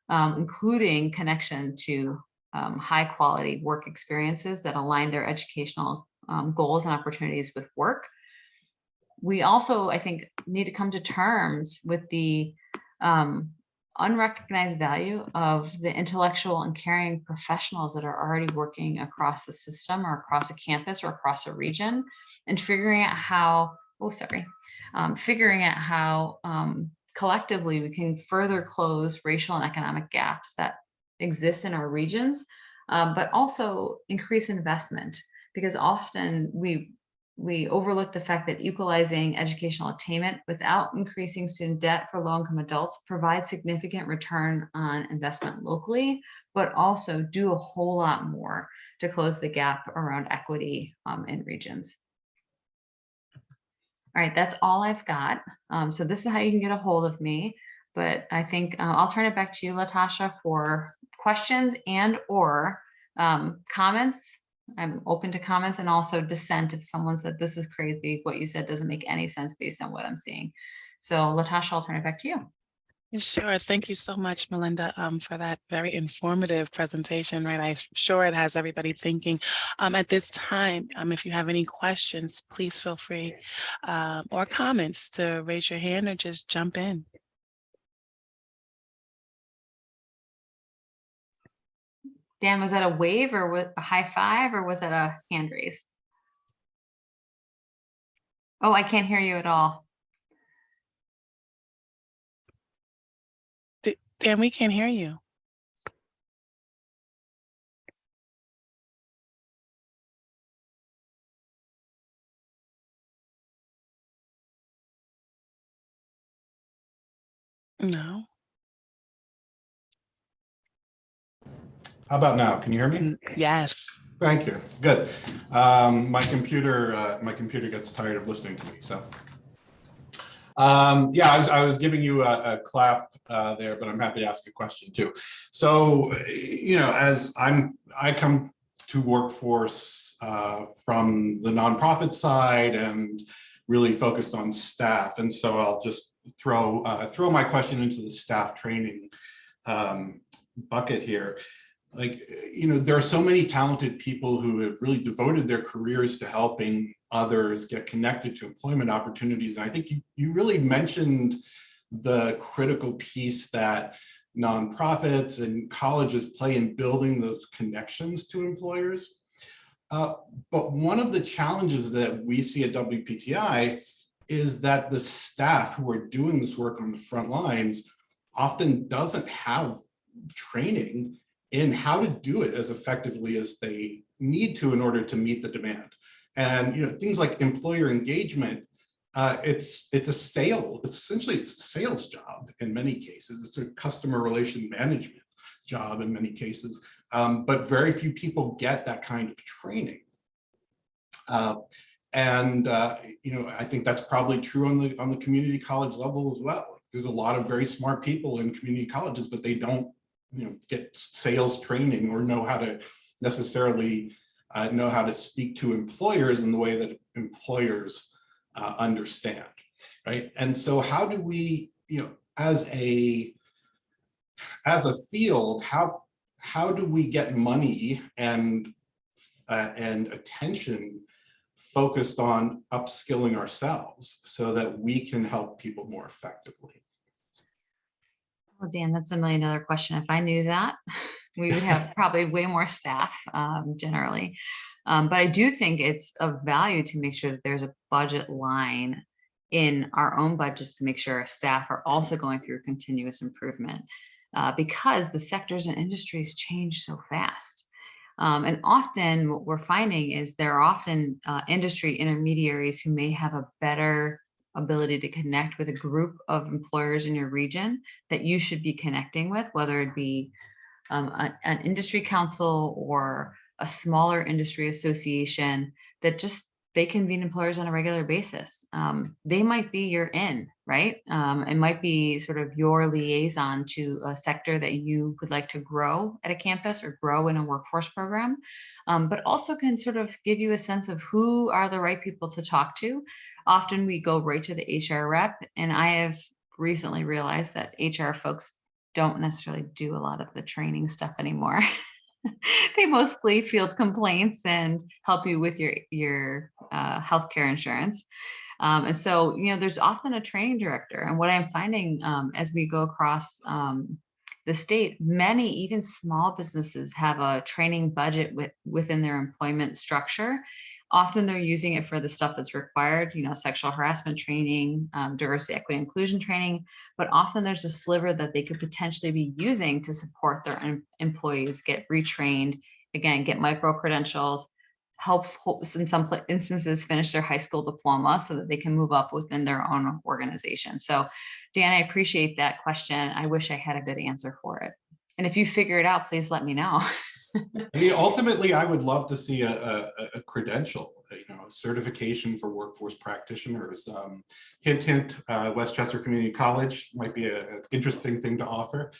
including connection to high quality work experiences that align their educational goals and opportunities with work. We also, I think, need to come to terms with the unrecognized value of the intellectual and caring professionals that are already working across the system or across a campus or across a region, and figuring out how, figuring out how collectively we can further close racial and economic gaps that exist in our regions, but also increase investment, because often we overlook the fact that equalizing educational attainment without increasing student debt for low-income adults provides significant return on investment locally, but also do a whole lot more to close the gap around equity in regions. All right, that's all I've got. So this is how you can get a hold of me, but I think I'll turn it back to you, LaTasha, for questions and or comments. I'm open to comments and also dissent if someone said, this is crazy, what you said doesn't make any sense based on what I'm seeing. So LaTasha, I'll turn it back to you. Sure. Thank you so much, Melinda, for that very informative presentation, right? I'm sure it has everybody thinking. At this time, if you have any questions, please feel free or comments to raise your hand or just jump in. Dan, was that a wave or a high five or was that a hand raise? Oh, I can't hear you at all. Dan, we can't hear you. No. How about now? Can you hear me? Yes. Thank you. Good. My computer gets tired of listening to me. So, yeah, I was giving you a clap there, but I'm happy to ask a question too. So, you know, as I come to workforce from the nonprofit side and really focused on staff, and so I'll just throw my question into the staff training bucket here. Like, you know, there are so many talented people who have really devoted their careers to helping others get connected to employment opportunities. And I think you really mentioned the critical piece that nonprofits and colleges play in building those connections to employers. But one of the challenges that we see at WPTI is that the staff who are doing this work on the front lines often doesn't have training in how to do it as effectively as they need to in order to meet the demand. And things like employer engagement, it's a sale. It's essentially a sales job in many cases. It's a customer relation management job in many cases, but very few people get that kind of training. I think that's probably true on the community college level as well. There's a lot of very smart people in community colleges, but they don't get sales training or know how to necessarily know how to speak to employers in the way that employers understand, right? And so how do we, as a field, how do we get money and attention focused on upskilling ourselves so that we can help people more effectively? Well, Dan, that's $1 million question. If I knew that, we would have probably way more staff generally. But I do think it's of value to make sure that there's a budget line in our own budgets to make sure our staff are also going through continuous improvement because the sectors and industries change so fast. And often what we're finding is there are often industry intermediaries who may have a better ability to connect with a group of employers in your region that you should be connecting with, whether it be an industry council or a smaller industry association that just they convene employers on a regular basis. They might be your in, right? It might be sort of your liaison to a sector that you would like to grow at a campus or grow in a workforce program, but also can sort of give you a sense of who are the right people to talk to. Often we go right to the HR rep, and I have recently realized that HR folks don't necessarily do a lot of the training stuff anymore. They mostly field complaints and help you with your healthcare insurance. And so, there's often a training director. And what I'm finding as we go across the state, many even small businesses have a training budget within their employment structure. Often they're using it for the stuff that's required, sexual harassment training, diversity, equity, inclusion training, but often there's a sliver that they could potentially be using to support their employees get retrained, again, get micro credentials, help in some instances finish their high school diploma so that they can move up within their own organization. So Dan, I appreciate that question. I wish I had a good answer for it. And if you figure it out, please let me know. I mean, ultimately, I would love to see a credential, a certification for workforce practitioners. Hint, hint, Westchester Community College might be an interesting thing to offer.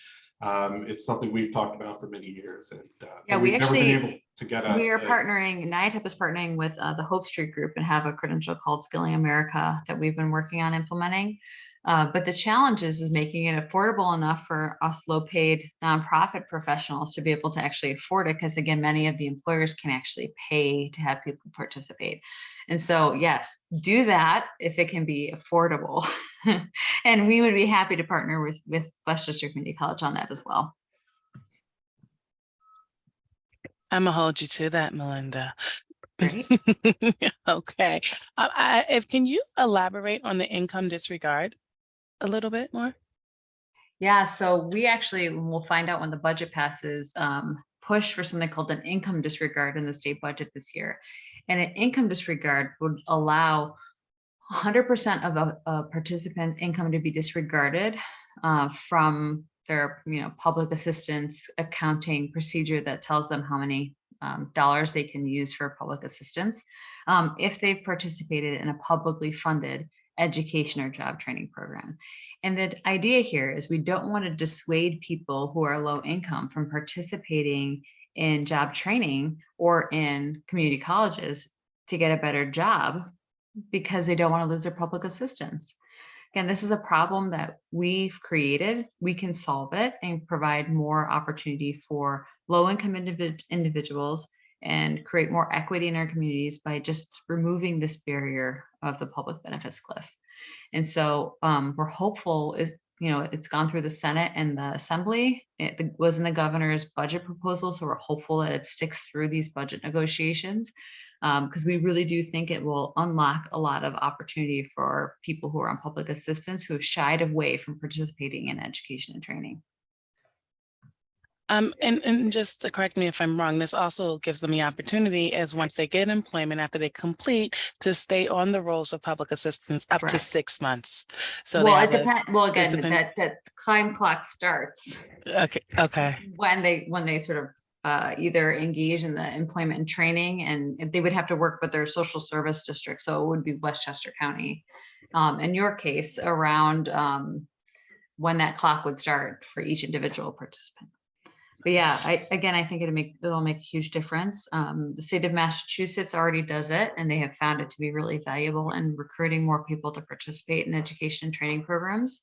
It's something we've talked about for many years, and yeah, we've never been able to get we are partnering, NIATEP is partnering with the Hope Street Group and have a credential called Skilling America that we've been working on implementing. But the challenge is making it affordable enough for us low-paid nonprofit professionals to be able to actually afford it, because again, many of the employers can actually pay to have people participate. And so, yes, do that if it can be affordable. And we would be happy to partner with Westchester Community College on that as well. I'm gonna hold you to that, Melinda. Great. Okay. Can you elaborate on the income disregard a little bit more? Yeah, so we actually, we'll find out when the budget passes, push for something called an income disregard in the state budget this year. And an income disregard would allow 100% of a participant's income to be disregarded from their public assistance accounting procedure that tells them how many dollars they can use for public assistance if they've participated in a publicly funded education or job training program. And the idea here is we don't want to dissuade people who are low income from participating in job training or in community colleges to get a better job because they don't want to lose their public assistance. Again, this is a problem that we've created. We can solve it and provide more opportunity for low-income individuals and create more equity in our communities by just removing this barrier of the public benefits cliff. And so we're hopeful, it's gone through the Senate and the Assembly. It was in the governor's budget proposal. So we're hopeful that it sticks through these budget negotiations, because we really do think it will unlock a lot of opportunity for people who are on public assistance who have shied away from participating in education and training. And just to correct me if I'm wrong, this also gives them the opportunity, as once they get employment, after they complete, to stay on the rolls of public assistance up to 6 months. So well, it depends. Well, again, depends. that time clock starts. Okay. When they sort of either engage in the employment and training, and they would have to work with their social service district. So it would be Westchester County. In your case, around when that clock would start for each individual participant. But yeah, I think it'll make a huge difference. The state of Massachusetts already does it, and they have found it to be really valuable in recruiting more people to participate in education and training programs.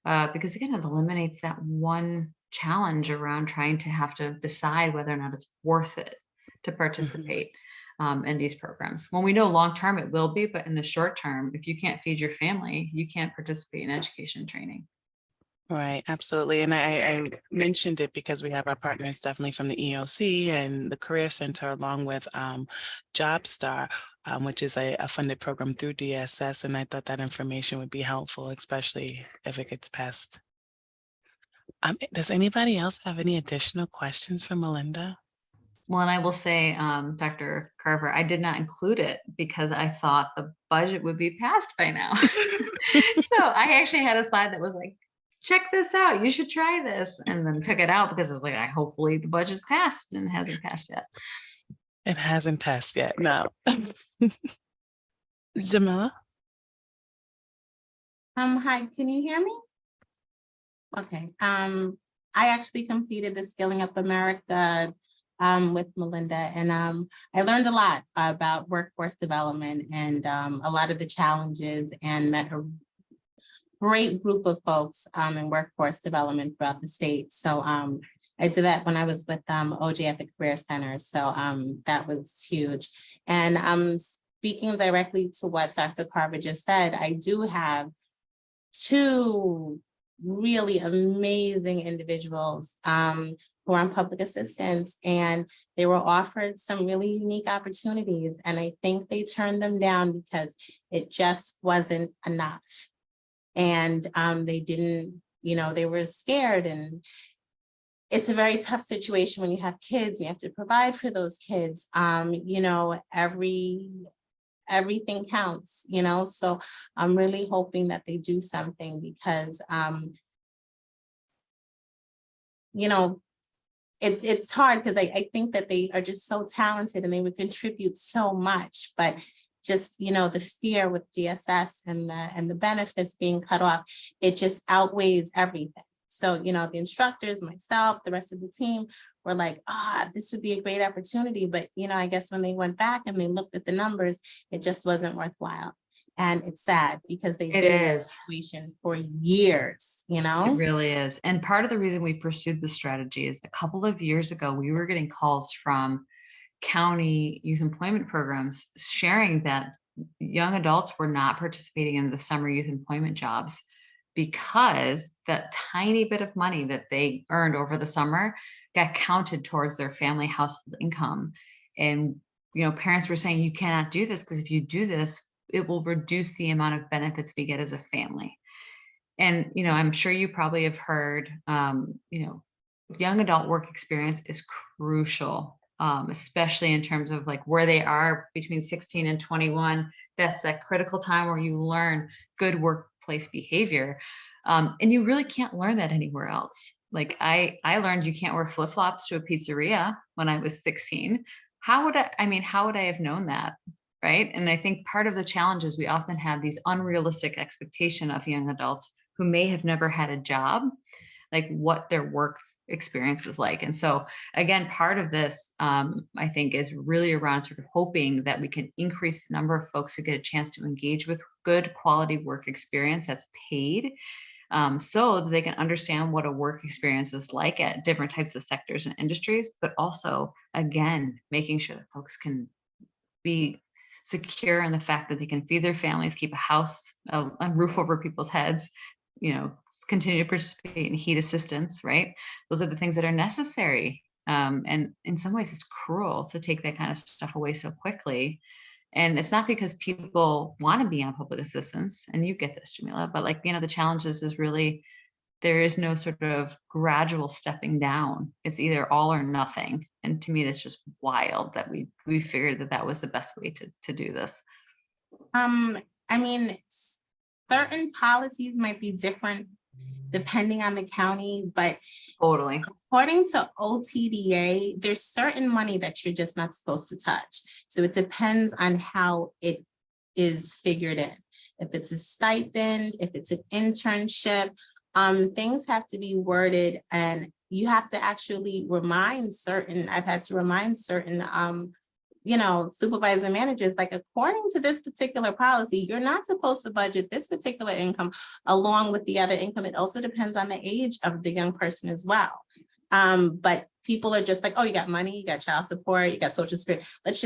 Because again, it eliminates that one challenge around trying to have to decide whether or not it's worth it to participate in these programs. When we know long-term it will be, but in the short term, if you can't feed your family, you can't participate in education and training. Right, absolutely. And I mentioned it because we have our partners definitely from the EOC and the Career Center, along with JobStar, which is a funded program through DSS. And I thought that information would be helpful, especially if it gets passed. Does anybody else have any additional questions for Melinda? Well, and I will say, Dr. Carver, I did not include it because I thought the budget would be passed by now. So I actually had a slide that was like, check this out, you should try this, and then took it out because I was like, hopefully the budget's passed, and it hasn't passed yet. It hasn't passed yet, no. Jamila? Hi, can you hear me? Okay. I actually completed the Scaling Up America with Melinda, and I learned a lot about workforce development and a lot of the challenges, and met a great group of folks in workforce development throughout the state. So I did that when I was with OJ at the Career Center. So that was huge. And speaking directly to what Dr. Carver just said, I do have two really amazing individuals who are on public assistance, and they were offered some really unique opportunities. And I think they turned them down because it just wasn't enough. And they didn't, they were scared. And it's a very tough situation when you have kids, you have to provide for those kids. Everything counts, so I'm really hoping that they do something, because it's hard, because I think that they are just so talented and they would contribute so much, but just, the fear with DSS and the benefits being cut off, it just outweighs everything. So, the instructors, myself, the rest of the team were like, this would be a great opportunity. But, I guess when they went back and they looked at the numbers, it just wasn't worthwhile. And it's sad, because they've been in that situation for years, It really is. And part of the reason we pursued this strategy is a couple of years ago, we were getting calls from county youth employment programs sharing that young adults were not participating in the summer youth employment jobs because that tiny bit of money that they earned over the summer got counted towards their family household income. And, parents were saying, you cannot do this, because if you do this, it will reduce the amount of benefits we get as a family. And, I'm sure you probably have heard, young adult work experience is crucial. Especially in terms of like where they are between 16 and 21. That's that critical time where you learn good workplace behavior. And you really can't learn that anywhere else. Like I learned you can't wear flip-flops to a pizzeria when I was 16. How would I have known that? Right. And I think part of the challenge is we often have these unrealistic expectation of young adults who may have never had a job, like what their work experience is like. And so again, part of this, I think, is really around sort of hoping that we can increase the number of folks who get a chance to engage with good quality work experience that's paid, so that they can understand what a work experience is like at different types of sectors and industries, but also, again, making sure that folks can be secure in the fact that they can feed their families, keep a house, a roof over people's heads, continue to participate in heat assistance, right? Those are the things that are necessary. And in some ways, it's cruel to take that kind of stuff away so quickly. And it's not because people want to be on public assistance, and you get this, Jamila, but the challenges is really there is no sort of gradual stepping down. It's either all or nothing. And to me, that's just wild that we figured that was the best way to do this. I mean, certain policies might be different depending on the county, but totally, according to OTDA, there's certain money that you're just not supposed to touch. So it depends on how it is figured in. If it's a stipend, if it's an internship, things have to be worded, and you have to actually I've had to remind certain supervisor managers, according to this particular policy, you're not supposed to budget this particular income along with the other income. It also depends on the age of the young person as well. But people are just like, oh, you got money, you got child support, you got social security, let's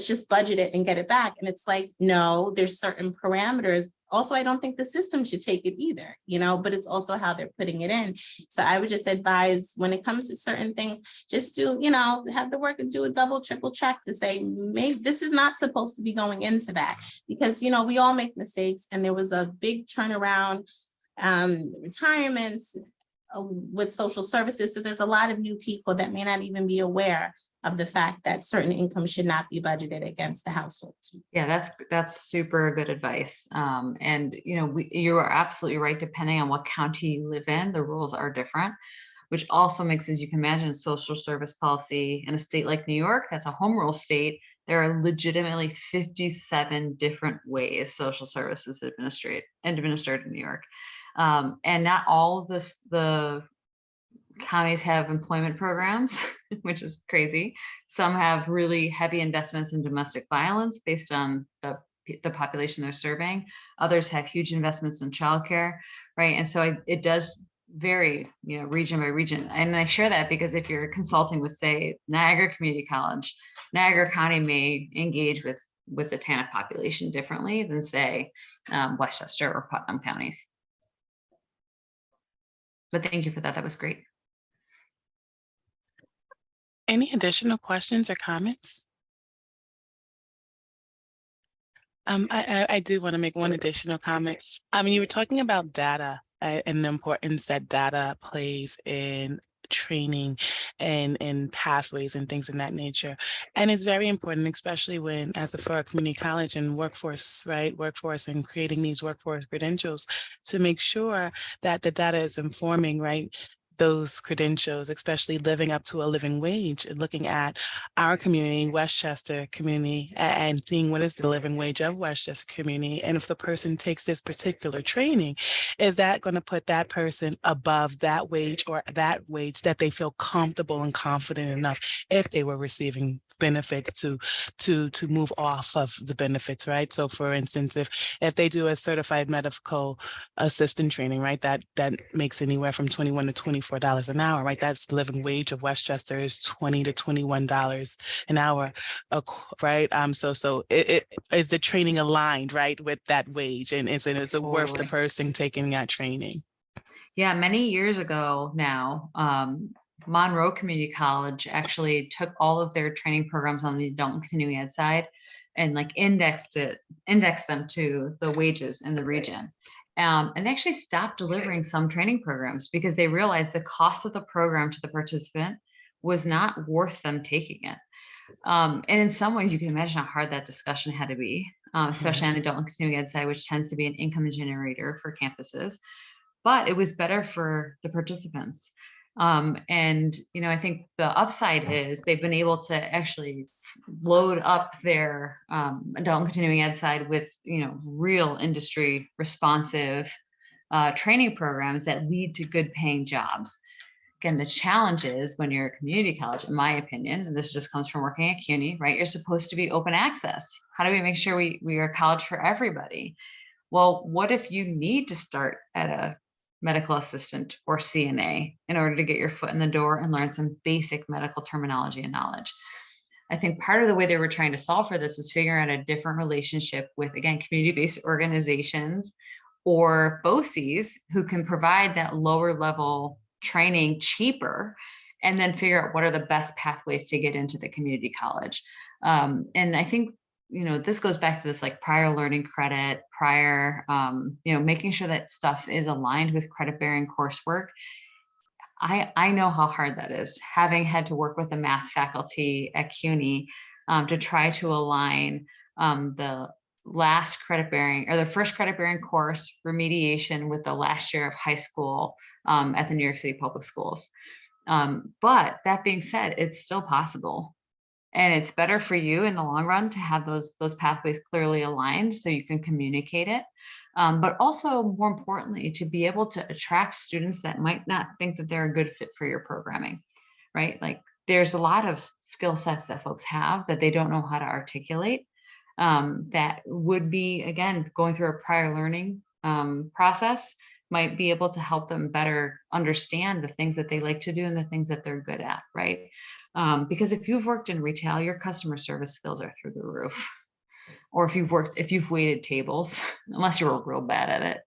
just budget it and get it back. And it's like, no, there's certain parameters. Also, I don't think the system should take it either, but it's also how they're putting it in. So I would just advise, when it comes to certain things, just to, have the worker do a double, triple check to say, maybe this is not supposed to be going into that, because, we all make mistakes, and there was a big turnaround, retirements with social services. So there's a lot of new people that may not even be aware of the fact that certain income should not be budgeted against the household. Yeah, that's super good advice. And you are absolutely right. Depending on what county you live in, the rules are different, which also makes, as you can imagine, social service policy in a state like New York, that's a home rule state. There are legitimately 57 different ways social services administered in New York. And not all of the counties have employment programs, which is crazy. Some have really heavy investments in domestic violence based on the population they're serving. Others have huge investments in childcare, right? And so it does vary, region by region. And I share that because if you're consulting with, say, Niagara Community College, Niagara County may engage with the TANF population differently than, say, Westchester or Putnam counties. But thank you for that. That was great. Any additional questions or comments? I do want to make one additional comment. You were talking about data and the importance that data plays in training and in pathways and things of that nature. And it's very important, especially for a community college and workforce and creating these workforce credentials, to make sure that the data is informing, right, those credentials, especially living up to a living wage, looking at our community, Westchester community, and seeing what is the living wage of Westchester community. And if the person takes this particular training, is that going to put that person above that wage, or that wage that they feel comfortable and confident enough if they were receiving benefits to move off of the benefits, right? So for instance, if they do a certified medical assistant training, right, that makes anywhere from $21 to $24 an hour, right? That's the living wage of Westchester is $20 to $21 an hour, right? So it is the training aligned, right, with that wage, and is it worth the person taking that training? Yeah, many years ago now, Monroe Community College actually took all of their training programs on the adult and continuing ed side and indexed them to the wages in the region. And they actually stopped delivering some training programs because they realized the cost of the program to the participant was not worth them taking it. And in some ways, you can imagine how hard that discussion had to be, especially on the adult and continuing ed side, which tends to be an income generator for campuses. But it was better for the participants. And, I think the upside is they've been able to actually load up their adult and continuing ed side with, real industry responsive training programs that lead to good paying jobs. Again, the challenge is when you're a community college, in my opinion, and this just comes from working at CUNY, right? You're supposed to be open access. How do we make sure we are a college for everybody? Well, what if you need to start at a medical assistant or CNA in order to get your foot in the door and learn some basic medical terminology and knowledge. I think part of the way they were trying to solve for this is figuring out a different relationship with, again, community-based organizations or BOCES who can provide that lower level training cheaper, and then figure out what are the best pathways to get into the community college. And I think, this goes back to this like prior learning credit, prior, making sure that stuff is aligned with credit bearing coursework. I know how hard that is, having had to work with the math faculty at CUNY to try to align the last credit bearing or the first credit bearing course remediation with the last year of high school at the New York City Public Schools. But that being said, it's still possible. And it's better for you in the long run to have those pathways clearly aligned so you can communicate it. But also, more importantly, to be able to attract students that might not think that they're a good fit for your programming, right? Like there's a lot of skill sets that folks have that they don't know how to articulate, that would be, again, going through a prior learning process might be able to help them better understand the things that they like to do and the things that they're good at, right? Because if you've worked in retail, your customer service skills are through the roof. Or if you've waited tables, unless you were real bad at it,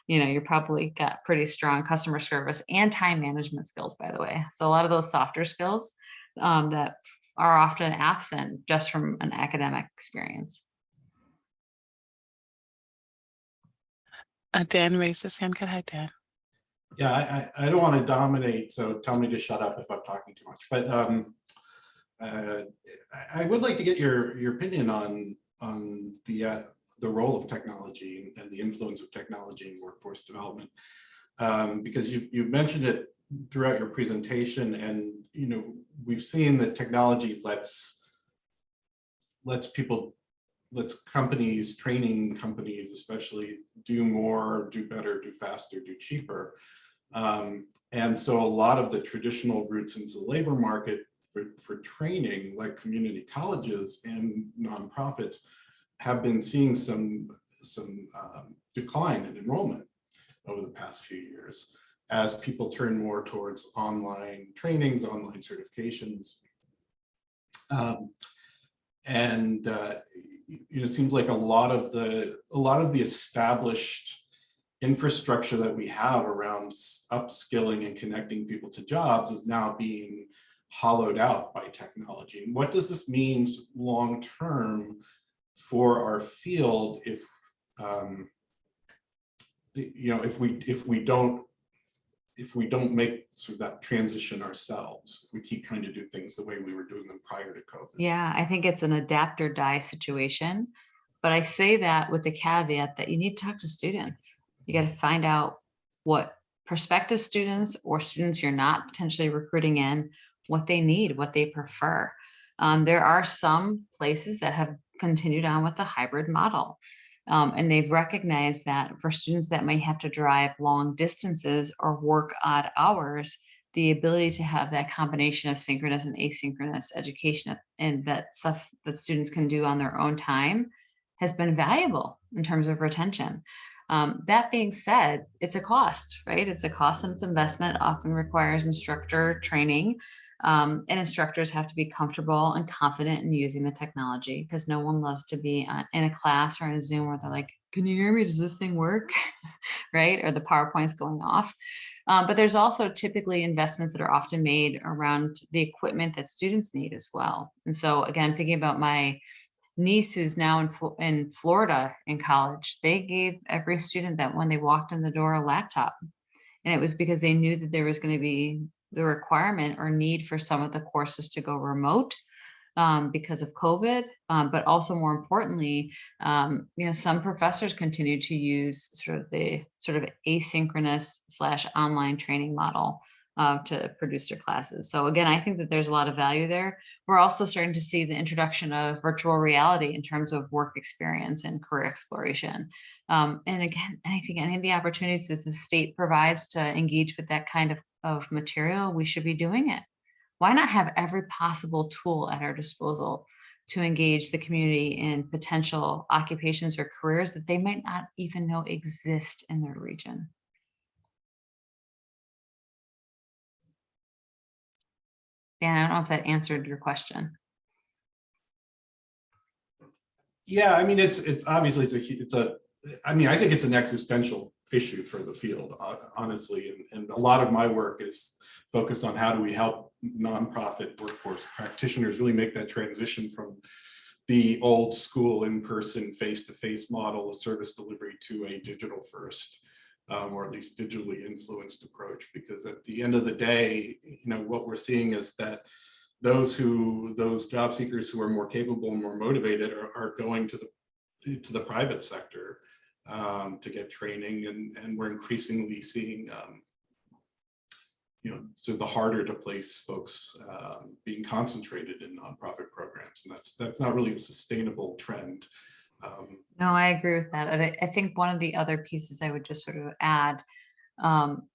you probably got pretty strong customer service and time management skills, by the way. So a lot of those softer skills that are often absent just from an academic experience. Dan raised his hand. Go ahead, Dan. Yeah, I don't want to dominate, so tell me to shut up if I'm talking too much. But I would like to get your opinion on the role of technology and the influence of technology in workforce development, because you've mentioned it throughout your presentation, and we've seen that technology lets companies, training companies especially, do more, do better, do faster, do cheaper. And so a lot of the traditional routes into the labor market for training, like community colleges and nonprofits, have been seeing some decline in enrollment over the past few years as people turn more towards online trainings, online certifications. It seems like a lot of the established infrastructure that we have around upskilling and connecting people to jobs is now being hollowed out by technology. And what does this mean long term for our field if we don't make sort of that transition ourselves, if we keep trying to do things the way we were doing them prior to COVID? Yeah, I think it's an adapt or die situation. But I say that with the caveat that you need to talk to students. You got to find out what prospective students or students you're not potentially recruiting in, what they need, what they prefer. There are some places that have continued on with the hybrid model. And they've recognized that for students that may have to drive long distances or work odd hours, the ability to have that combination of synchronous and asynchronous education and that stuff that students can do on their own time has been valuable in terms of retention. That being said, it's a cost, right? It's a cost and it's investment. It often requires instructor training. And instructors have to be comfortable and confident in using the technology, because no one loves to be in a class or in a Zoom where they're like, can you hear me? Does this thing work? Right? Or the PowerPoint's going off. But there's also typically investments that are often made around the equipment that students need as well. And so again, thinking about my niece who's now in Florida in college, they gave every student that when they walked in the door a laptop. And it was because they knew that there was going to be the requirement or need for some of the courses to go remote because of COVID, but also more importantly, some professors continue to use sort of asynchronous / online training model to produce their classes. So again, I think that there's a lot of value there. We're also starting to see the introduction of virtual reality in terms of work experience and career exploration. And again, I think any of the opportunities that the state provides to engage with that kind of material, we should be doing it. Why not have every possible tool at our disposal to engage the community in potential occupations or careers that they might not even know exist in their region? Dan, I don't know if that answered your question. Yeah, I mean, it's obviously I mean, I think it's an existential issue for the field, honestly, and a lot of my work is focused on how do we help nonprofit workforce practitioners really make that transition from the old school in-person face-to-face model of service delivery to a digital first, or at least digitally influenced approach. Because at the end of the day, you know, what we're seeing is that those job seekers who are more capable and more motivated are going to the private sector to get training, and we're increasingly seeing you know, so the harder to place folks being concentrated in nonprofit programs, and that's not really a sustainable trend. No, I agree with that. And I think one of the other pieces I would just sort of add,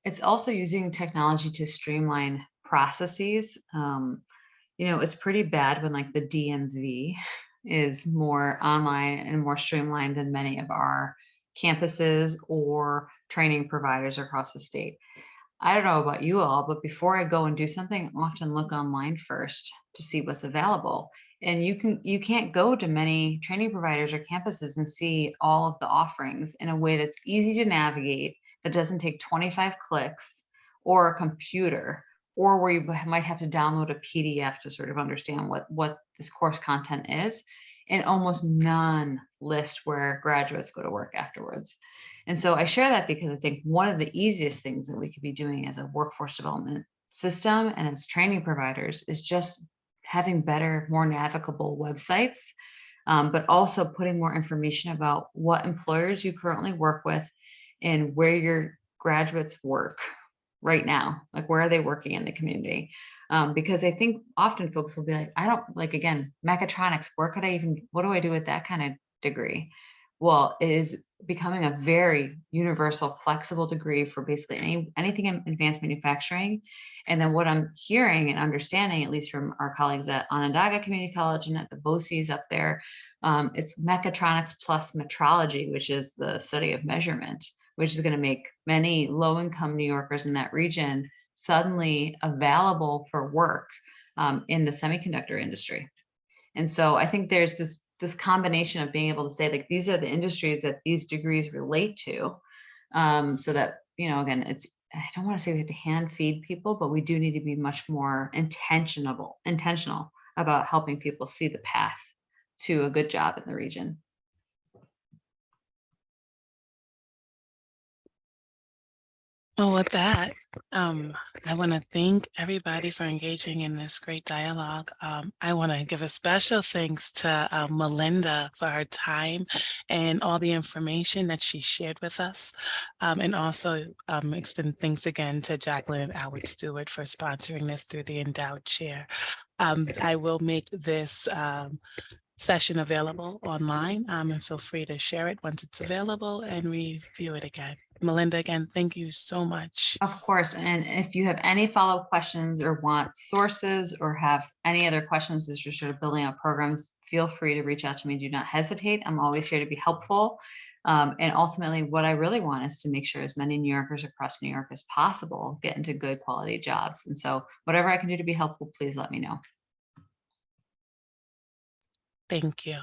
it's also using technology to streamline processes. You know, it's pretty bad when like the DMV is more online and more streamlined than many of our campuses or training providers across the state. I don't know about you all, but before I go and do something, I often look online first to see what's available. And you can't go to many training providers or campuses and see all of the offerings in a way that's easy to navigate, that doesn't take 25 clicks or a computer, or where you might have to download a PDF to sort of understand what this course content is. And almost none list where graduates go to work afterwards. And so I share that because I think one of the easiest things that we could be doing as a workforce development system and as training providers is just having better, more navigable websites, but also putting more information about what employers you currently work with and where your graduates work right now, like where are they working in the community? Because I think often folks will be like, I don't, like, again, mechatronics, what do I do with that kind of degree? Well, it is becoming a very universal, flexible degree for basically anything in advanced manufacturing. And then what I'm hearing and understanding, at least from our colleagues at Onondaga Community College and at the BOCES up there, it's mechatronics plus metrology, which is the study of measurement, which is going to make many low-income New Yorkers in that region suddenly available for work in the semiconductor industry. And so I think there's this combination of being able to say, like, these are the industries that these degrees relate to, so that, you know, again, I don't want to say we have to hand feed people, but we do need to be much more intentional about helping people see the path to a good job in the region. Well, with that, I want to thank everybody for engaging in this great dialogue. I want to give a special thanks to Melinda for her time and all the information that she shared with us. And also extend thanks again to Jaqueline and Allan Stuart for sponsoring this through the Endowed Chair. I will make this session available online, and feel free to share it once it's available and review it again. Melinda, again, thank you so much. Of course. And if you have any follow-up questions or want sources or have any other questions as you're sort of building out programs, feel free to reach out to me. Do not hesitate. I'm always here to be helpful. And ultimately, what I really want is to make sure as many New Yorkers across New York as possible get into good quality jobs. And so whatever I can do to be helpful, please let me know. Thank you.